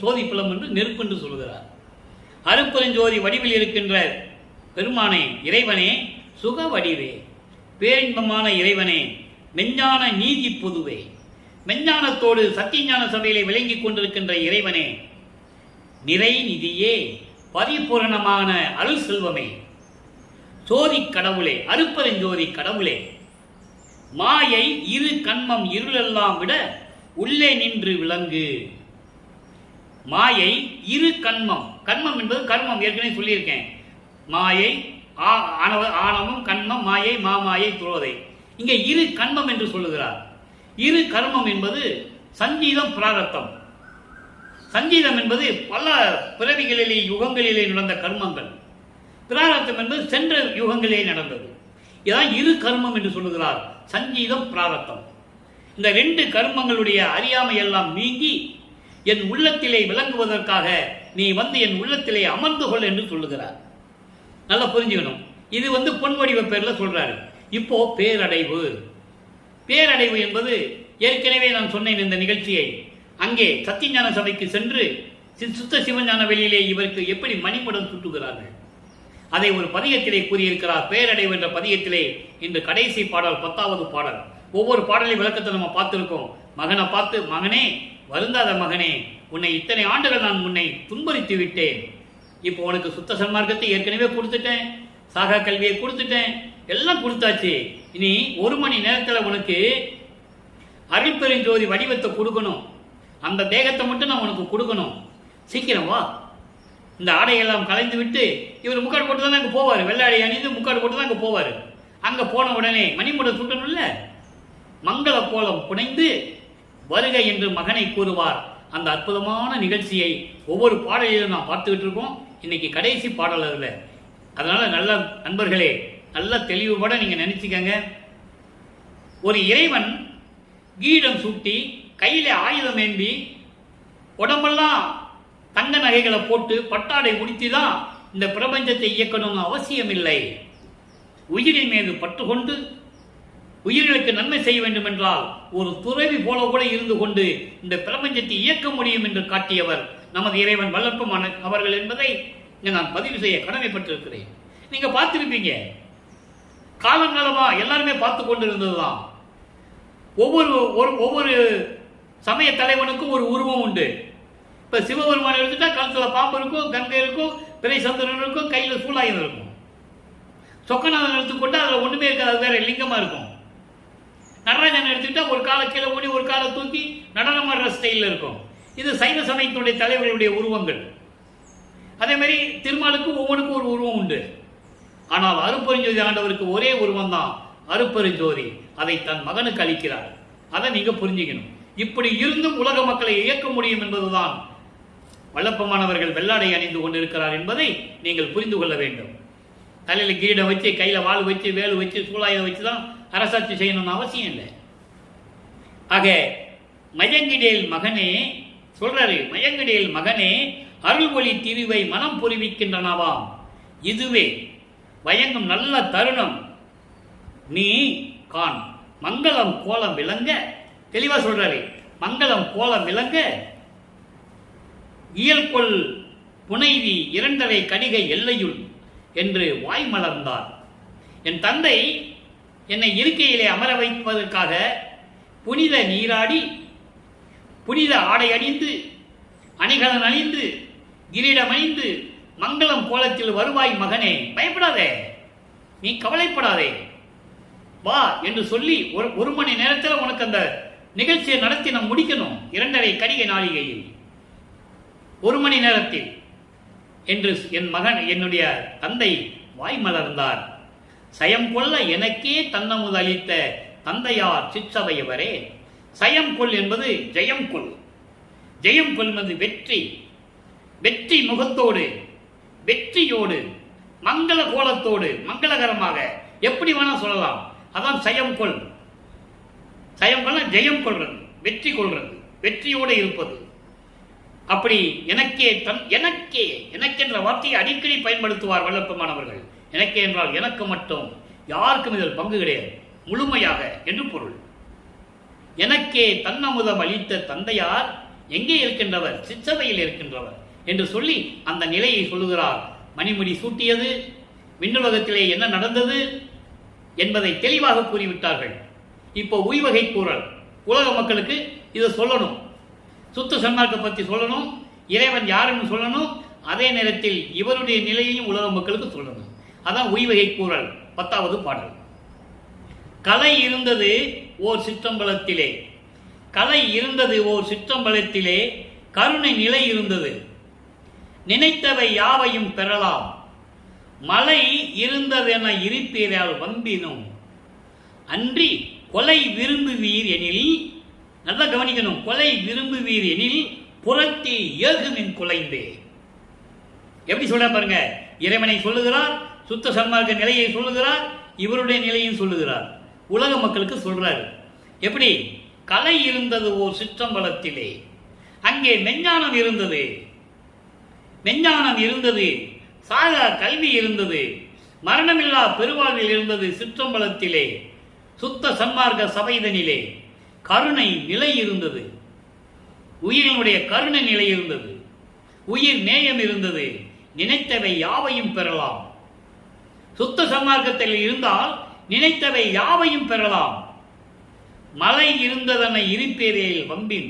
சோதி பிளம்பு என்று நெருப்பு என்று சொல்லுகிறார். அருப்பெருஞ்சோதி வடிவில் இருக்கின்ற பெருமானே, இறைவனே, சுக வடிவே, பேரின்பமான இறைவனே, மெஞ்ஞான நீதி பொதுவே, மெஞ்ஞானத்தோடு சத்தியஞான சபையிலே விளங்கிக் கொண்டிருக்கின்ற இறைவனே, நிறை நிதியே, பரிபூரணமான அருள் செல்வமே, சோதி கடவுளே, அருப்பெருஞ்சோதி கடவுளே, மாயை இரு கண்மம் இருளெல்லாம் விட உள்ளே நின்று விளங்கு. மாயை இரு கண்மம், கண்மம் என்பது கர்மம், ஏற்கனவே சொல்லியிருக்கேன். மாயை ஆணவம், கண்மம், மாயை, மாமாயை, துரோதை. இங்கே இரு கண்மம் என்று சொல்லுகிறார். இரு கர்மம் என்பது சஞ்சீதம், பிராரத்தம். சஞ்சீதம் என்பது பல பிறவிகளிலே யுகங்களிலே நடந்த கர்மங்கள். பிராரத்தம் என்பது சென்ற யுகங்களிலே நடந்தது. இதான் இரு கர்மம் என்று சொல்லுகிறார். சஞ்சீதம், பிராரத்தம். இந்த ரெண்டு கர்மங்களுடைய அறியாமை எல்லாம் நீங்கி என் உள்ளத்திலே விளங்குவதற்காக நீ வந்து என் உள்ளத்திலே அமர்ந்து கொள் என்று சொல்லுகிறார். நல்லா புரிஞ்சுக்கணும். இது பொன் வடிவ பேர்ல சொல்றாரு. இப்போ பேரடைவு. பேரடைவு என்பது ஏற்கனவே நான் சொன்னேன் இந்த நிகழ்ச்சியை. அங்கே சத்தியஞான சபைக்கு சென்று சுத்த சிவஞான வெளியிலே இவருக்கு எப்படி மணிமுடம் சுட்டுகிறார்கள் அதை ஒரு பதிகத்திலே கூறியிருக்கிறார். பேரடைவு என்ற பதிகத்திலே இன்று கடைசி பாடல் 10வது பாடல். ஒவ்வொரு பாடலின் விளக்கத்தை நம்ம பார்த்திருக்கோம். மகனை பார்த்து, மகனே, வருந்தாத மகனே, உன்னை இத்தனை ஆண்டுகள் நான் உன்னை துன்புறுத்தி விட்டேன். இப்போ உனக்கு சுத்த சன்மார்க்கத்தை ஏற்கனவே கொடுத்துட்டேன், சாகா கல்வியை கொடுத்துட்டேன், எல்லாம் கொடுத்தாச்சு. இனி 1 மணி நேரத்தில் உனக்கு அருள்பெருஞ்சோதி வடிவத்தை கொடுக்கணும். அந்த தேகத்தை மட்டும் நான் உனக்கு கொடுக்கணும். சீக்கிரம் வா. இந்த ஆடையெல்லாம் கலைந்து விட்டு இவர் முக்காடு போட்டு தான் அங்கே போவார். வெள்ளாடை அணிந்து முக்காடு போட்டு தான் அங்கே போவார். அங்கே போன உடனே மணிமுடம் சுட்டணும்ல, மங்கள கோலம் புனைந்து வருக என்று மகனை கூறுவார். அந்த அற்புதமான நிகழ்ச்சியை ஒவ்வொரு பாடலிலும் நாம் பார்த்துக்கிட்டு இருக்கோம். இன்னைக்கு கடைசி பாடல் அதில். அதனால நல்ல நண்பர்களே, நல்ல தெளிவுபட நீங்க நினைச்சுக்கங்க. ஒரு இறைவன் கீடம் சூட்டி கையில ஆயுதம் ஏந்தி உடம்பெல்லாம் தங்க நகைகளை போட்டு பட்டாடை உடுத்தி தான் இந்த பிரபஞ்சத்தை இயக்கணும்னு அவசியம் இல்லை. உயிரின் மீது பற்று கொண்டு உயிர்களுக்கு நன்மை செய்ய வேண்டும் என்றால் ஒரு துறவி போல கூட இருந்து கொண்டு இந்த பிரபஞ்சத்தை இயக்க முடியும் என்று காட்டியவர் நமது இறைவன் வல்லற்பமான அவர்கள் என்பதை நான் பதிவு செய்ய கடமைப்பட்டிருக்கிறேன். நீங்க பார்த்திருப்பீங்க, காலங்காலமா எல்லாருமே பார்த்து கொண்டிருந்ததுதான். ஒவ்வொரு சமய தலைவனுக்கும் ஒரு உருவம் உண்டு. இப்ப சிவபெருமான் எடுத்துட்டா கழுத்துல பாம்பு இருக்கும், கங்கை இருக்கும், பிறை சந்திரன் இருக்கும், கையில சூலாயுதம் இருக்கும். சொக்கநாதன் எடுத்துக்கொண்டா அதுல ஒண்ணுமே இருக்காது, அது வேற லிங்கமா இருக்கும். நடராஜன் எடுத்துக்கிட்டா ஒரு காலை கீழே ஓடி ஒரு காலை தூக்கி நடனம் ஆடுற ஸ்டைல இருக்கும். இது சைவ சமயத்தினுடைய தலைவர்களுடைய உருவங்கள். அதே மாதிரி திருமாலுக்கு ஒவ்வொன்றுக்கும் ஒரு உருவம் உண்டு. ஆனால் அருப்பெருஞ்சோதி ஆண்டவருக்கு ஒரே உருவம் தான், அருப்பெருஞ்சோதி. அதை தன் மகனுக்கு அளிக்கிறார். அதை நீங்க புரிஞ்சுக்கணும். இப்படி இருந்தும் உலக மக்களை இயக்க முடியும் என்பதுதான் வல்லப்பமானவர்கள் வெள்ளாடை அணிந்து கொண்டிருக்கிறார் என்பதை நீங்கள் புரிந்து கொள்ள வேண்டும். தலையில கிரீடம் வச்சு, கையில வாள் வச்சு, வேலு வச்சு, சூலாயுதம் வச்சுதான் அரசாட்சி செய்யணும்னு அவசியம் இல்லை. ஆக மயங்கிடேல் மகனே சொல்றாரு, மயங்கிடேல் மகனே, அருள் ஒளி திரிவை மனம் புரிவிக்கின்றனவாம். இதுவே வயங்கும் நல்ல தருணம் நீ கான். மங்களம் கோலம் விளங்க, தெளிவா சொல்றாரு, மங்களம் கோலம் விளங்க இயல்கொள் புனைவி 2.5 கடிகை எல்லையுள் என்று வாய் மலர்ந்தார். என் தந்தை என்னை இருக்கையிலே அமர வைப்பதற்காக புனித நீராடி, புனித ஆடை அணிந்து, அணிகலன் அணிந்து, கிரீடம் அணிந்து, மங்களம் கோலத்தில் வருவாய் மகனே, பயப்படாதே, நீ கவலைப்படாதே, வா என்று சொல்லி 1 மணி நேரத்தில் உனக்கு அந்த நிகழ்ச்சியை நடத்தி நாம் முடிக்கணும். 2.5 கடிகை நாளிகையில் 1 மணி நேரத்தில் என்று என் மகன், என்னுடைய தந்தை வாய் மலர்ந்தார். சயம் கொள்ள எனக்கே தன்னமுது அளித்த தந்தையார் சிற்றவையவரே. சயம் கொள் என்பது ஜெயம் கொள். ஜெயம் கொள் என்பது வெற்றி. வெற்றி முகத்தோடு, வெற்றியோடு, மங்கள கோலத்தோடு, மங்களகரமாக எப்படி வேணா சொல்லலாம். அதான் சயம் கொள். சயம் கொள்ள ஜெயம் கொள்றது, வெற்றி கொள்றது, வெற்றியோடு இருப்பது. அப்படி எனக்கே எனக்கே எனக்கென்ற வார்த்தையை அடிக்கடி பயன்படுத்துவார் வல்லப்பெருமானவர்கள். எனக்கே என்றால் எனக்கு மட்டும், யாருக்கும் இதில் பங்கு கிடையாது, முழுமையாக என்று பொருள். எனக்கே தன்னமுதம் அளித்த தந்தையார் எங்கே இருக்கின்றவர்? சிற்றவையில் இருக்கின்றவர் என்று சொல்லி அந்த நிலையை சொல்லுகிறார். மணிமுடி சூட்டியது, விண்ணுலகத்திலே என்ன நடந்தது என்பதை தெளிவாக கூறிவிட்டார்கள். இப்போ உய்வகை கூறல். உலக மக்களுக்கு இதை சொல்லணும், சுத்த சன்மார்க்கத்தை பற்றி சொல்லணும், இறைவன் யாருன்னு சொல்லணும், அதே நேரத்தில் இவருடைய நிலையையும் உலக மக்களுக்கு சொல்லணும். அதான் உய்வகை கூறல் 10வது பாடல். கலை இருந்தது ஓர் சிற்றம்பலத்திலே, கலை இருந்தது ஓர் சிற்றம்பலத்திலே, கருணை நிலை இருந்தது, நினைத்தவை யாவையும் பெறலாம், மலை இருந்ததென இருப்பீரால் வம்பினும் அன்றி கொலை விரும்புவீர் எனில், நல்லா கவனிக்கணும், கொலை விரும்புவீர் எனில் புறத்தி ஏகுமின் குலைந்தே. எப்படி சொல்ற பாருங்க, இறைவனை சொல்லுகிறார், சுத்த சன்மார்க்க நிலையை சொல்லுகிறார், இவருடைய நிலையும் சொல்லுகிறார், உலக மக்களுக்கு சொல்றாரு. எப்படி? கலை இருந்தது ஓர் சிற்றம்பலத்திலே, அங்கே மெஞ்ஞானம் இருந்தது, மெஞ்ஞானம் இருந்தது, சாகா கல்வி இருந்தது, மரணமில்லா பெருவாழ்வில் இருந்தது சிற்றம்பலத்திலே, சுத்த சன்மார்க்க சபைதனிலே கருணை நிலை இருந்தது, உயிரினுடைய கருணை நிலை இருந்தது, உயிர் நேயம் இருந்தது, நினைத்தவை யாவையும் பெறலாம். சுத்த சன்மார்க்கத்தில் இருந்தால் நினைத்தவை யாவையும் பெறலாம். மலை இருந்ததென இருப்பேரேல் வம்பின்,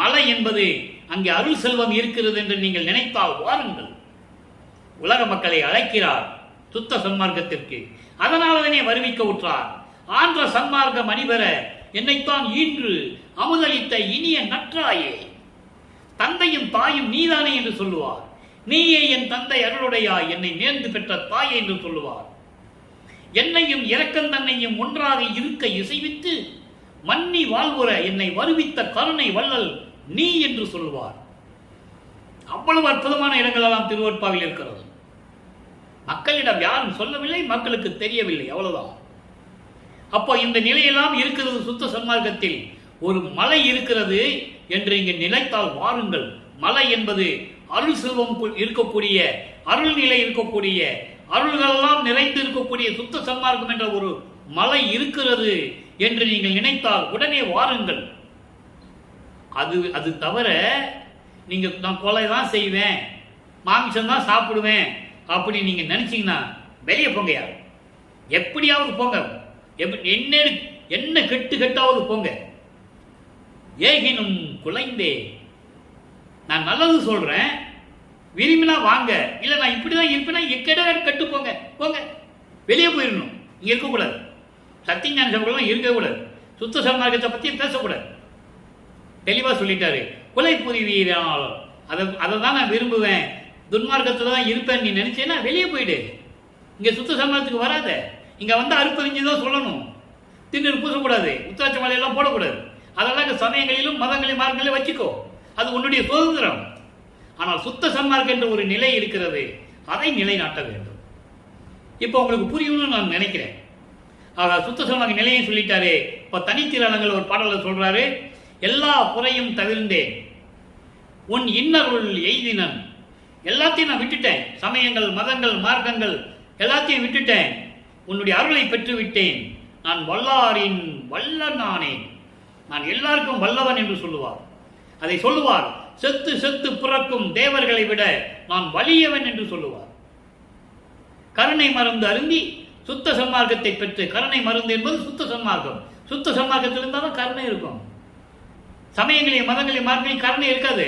மலை என்பது அங்கே அருள் செல்வம் இருக்கிறது என்று நீங்கள் நினைத்தால் வாருங்கள். உலக மக்களை அழைக்கிறார் சுத்த சன்மார்க்கத்திற்கு. அதனால் அதனை வருவிக்க உற்றார். ஆன்ற சன்மார்க்கம் அணிபெற என்னைத்தான் ஈன்று அமுதளித்த இனிய நற்றாயே, தந்தையும் தாயும் நீதானே என்று சொல்லுவார். நீயே என் தந்தை அருளுடையா, என்னை நேர்ந்து பெற்ற தாயே என்று சொல்லுவார். என்னையும் இரக்கன் தன்னையும் ஒன்றாக இருக்க இசைவித்து மன்னி வாழ்வுற என்னை வருவித்த கருணை வள்ளல் நீ என்று சொல்லுவார். அவ்வளவு அற்புதமான இடங்கள் எல்லாம் திருவொற்பாவில் இருக்கிறது. மக்களிடம் யாரும் சொல்லவில்லை, மக்களுக்கு தெரியவில்லை, அவ்வளவுதான். அப்போ இந்த நிலையெல்லாம் இருக்கிறது சுத்த சன்மார்க்கத்தில். ஒரு மலை இருக்கிறது என்று இங்கு நிலைத்தால் வாருங்கள். மலை என்பது அருள் செல்வம் இருக்கக்கூடிய, அருள் நிலை இருக்கக்கூடிய, அருள்களெல்லாம் நிறைந்து இருக்கக்கூடிய சுத்த சன்மார்க்கம் என்ற ஒரு மலை இருக்கிறது என்று நீங்கள் நினைத்தால் உடனே வாருங்கள். அது தவிர நீங்க நான் கொலை தான் செய்வேன், மாமிசம் தான் சாப்பிடுவேன் அப்படி நீங்க நினைச்சீங்கன்னா வெளியே போங்க. யார் எப்படியாவது போங்க, என்ன கெட்டாவது போங்க. ஏகினும் குலைந்தே, நான் நல்லது சொல்றேன், விரும்பினா வாங்க, இல்லை நான் இப்படிதான் இருப்பேன்னா எக்கட கட்டு போங்க, போங்க, வெளியே போயிடணும். இங்க இருக்கக்கூடாது, சத்தியஞான சபைகள்லாம் இருக்கக்கூடாது, சுத்த சன்மார்க்கத்தை பற்றி பேசக்கூடாது. தெளிவா சொல்லிட்டாரு. கொலை புரிவீரால் அதை தான் நான் விரும்புவேன், துன்மார்க்கத்தில் தான் இருப்பேன் நீ நினைச்சேன்னா வெளியே போயிடு. இங்க சுத்த சன்மார்க்கத்துக்கு வராத. இங்க வந்து அறுப்பறிஞ்சுதான் சொல்லணும், திண்ணூறு பூசக்கூடாது, உத்தாட்சி மலையெல்லாம் போடக்கூடாது. அதெல்லாம் இந்த சமயங்களிலும் மதங்களிலும் மார்க்கங்களிலும் வச்சுக்கோ, அது உன்னுடைய சுதந்திரம். ஆனால் சுத்த சன்மார்க்கம் என்ற ஒரு நிலை இருக்கிறது, அதை நிலைநாட்ட வேண்டும். இப்போ உங்களுக்கு புரியும்னு நான் நினைக்கிறேன். ஆக சுத்த சன்மார்க்க நிலையை சொல்லிட்டாரு. இப்போ தனித்திராளங்கள் ஒரு பாடலை சொல்றாரு. எல்லா புறையும் தவிர்ந்தேன் உன் இன்னருள் எய்தினன், எல்லாத்தையும் நான் விட்டுட்டேன், சமயங்கள் மதங்கள் மார்க்கங்கள் எல்லாத்தையும் விட்டுட்டேன், உன்னுடைய அருளை பெற்று விட்டேன், நான் வல்லாரின் வல்லன் ஆனேன், நான் எல்லாருக்கும் வல்லவன் என்று சொல்லுவார். அதை சொல்லுவார். செத்து செத்து பிறக்கும் தேவர்களை விட நான் வலியவன் என்று சொல்லுவார். கருணை மருந்து அருந்தி சுத்த சன்மார்க்கத்தை பெற்று, கருணை மருந்து என்பது சுத்த சன்மார்க்கம். சுத்த சன்மார்க்கத்தில் இருந்தாலும் கருணை இருக்கும். சமயங்களையும் மதங்களையும் மார்க்கங்களையும் கருணை இருக்காது.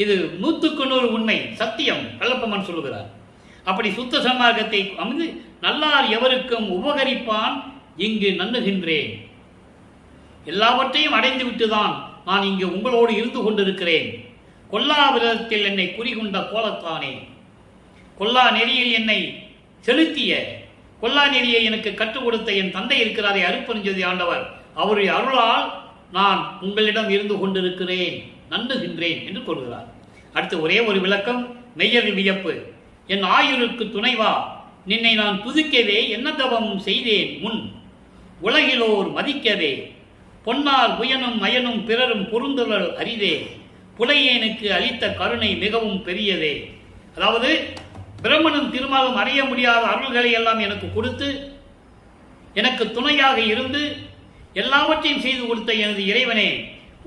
இது 100% உண்மை, சத்தியம். கள்ளப்பம்மன் சொல்லுகிறார். அப்படி சுத்த சன்மார்க்கத்தை அமர்ந்து நல்லார் எவருக்கும் உபகரிப்பான் இங்கு நன்னுகின்றேன், எல்லாவற்றையும் அடைந்து விட்டுதான் நான் இங்கு உங்களோடு இருந்து கொண்டிருக்கிறேன், கொல்லாவிரதத்தில் என்னை குறிகொண்ட கோலத்தானே. கொல்லா நெறியில் என்னை செலுத்திய, கொல்லா நெறியை எனக்கு கற்றுக் கொடுத்த என் தந்தை இருக்கிறாரே அருட்பெருஞ்சோதி ஆண்டவர், அவருடைய அருளால் நான் உங்களிடம் இருந்து கொண்டிருக்கிறேன், நன்னுகின்றேன் என்று கூறுகிறார். அடுத்து ஒரே ஒரு விளக்கம், மெய்யறில் வியப்பு. என் ஆயுளுக்கு துணைவா, நின்னை நான் துதிக்கவே என்ன தவம் செய்தேன் முன், உலகிலோர் மதிக்கவே, பொன்னார் புயனும் மயனும் பிறரும் பொருந்துதல் அரிதே, புலையேனுக்கு அளித்த கருணை மிகவும் பெரியதே. அதாவது பிரம்மனும் திருமாலும் அறிய முடியாத அருள்களை எல்லாம் எனக்கு கொடுத்து, எனக்கு துணையாக இருந்து எல்லாவற்றையும் செய்து கொடுத்த எனது இறைவனே,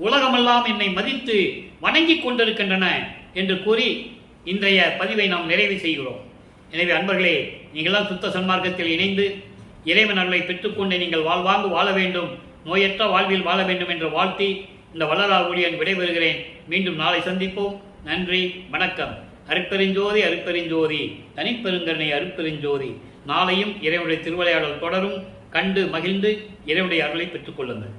உலகமெல்லாம் என்னை மதித்து வணங்கிக் கொண்டிருக்கின்றன என்று கூறி இன்றைய பதிவை நாம் நிறைவு செய்கிறோம். எனவே அன்பர்களே, நீங்களாம் சுத்த சன்மார்க்கத்தில் இணைந்து இறைவன் அருளை பெற்றுக்கொண்டு நீங்கள் வாழ்வாங்கு வாழ வேண்டும், நோயற்ற வாழ்வில் வாழ வேண்டும் என்று வாழ்த்தி இந்த வள்ளலார் ஊழியன் விடைபெறுகிறேன். மீண்டும் நாளை சந்திப்போம். நன்றி, வணக்கம். அருட்பெருஞ்சோதி அருட்பெருஞ்சோதி, தனிப்பெருங்கருணை அருட்பெருஞ்சோதி. நாளையும் இறைவனுடைய திருவிளையாடல் தொடரும். கண்டு மகிழ்ந்து இறைவனுடைய அருளை பெற்றுக் கொள்ளுங்கள்.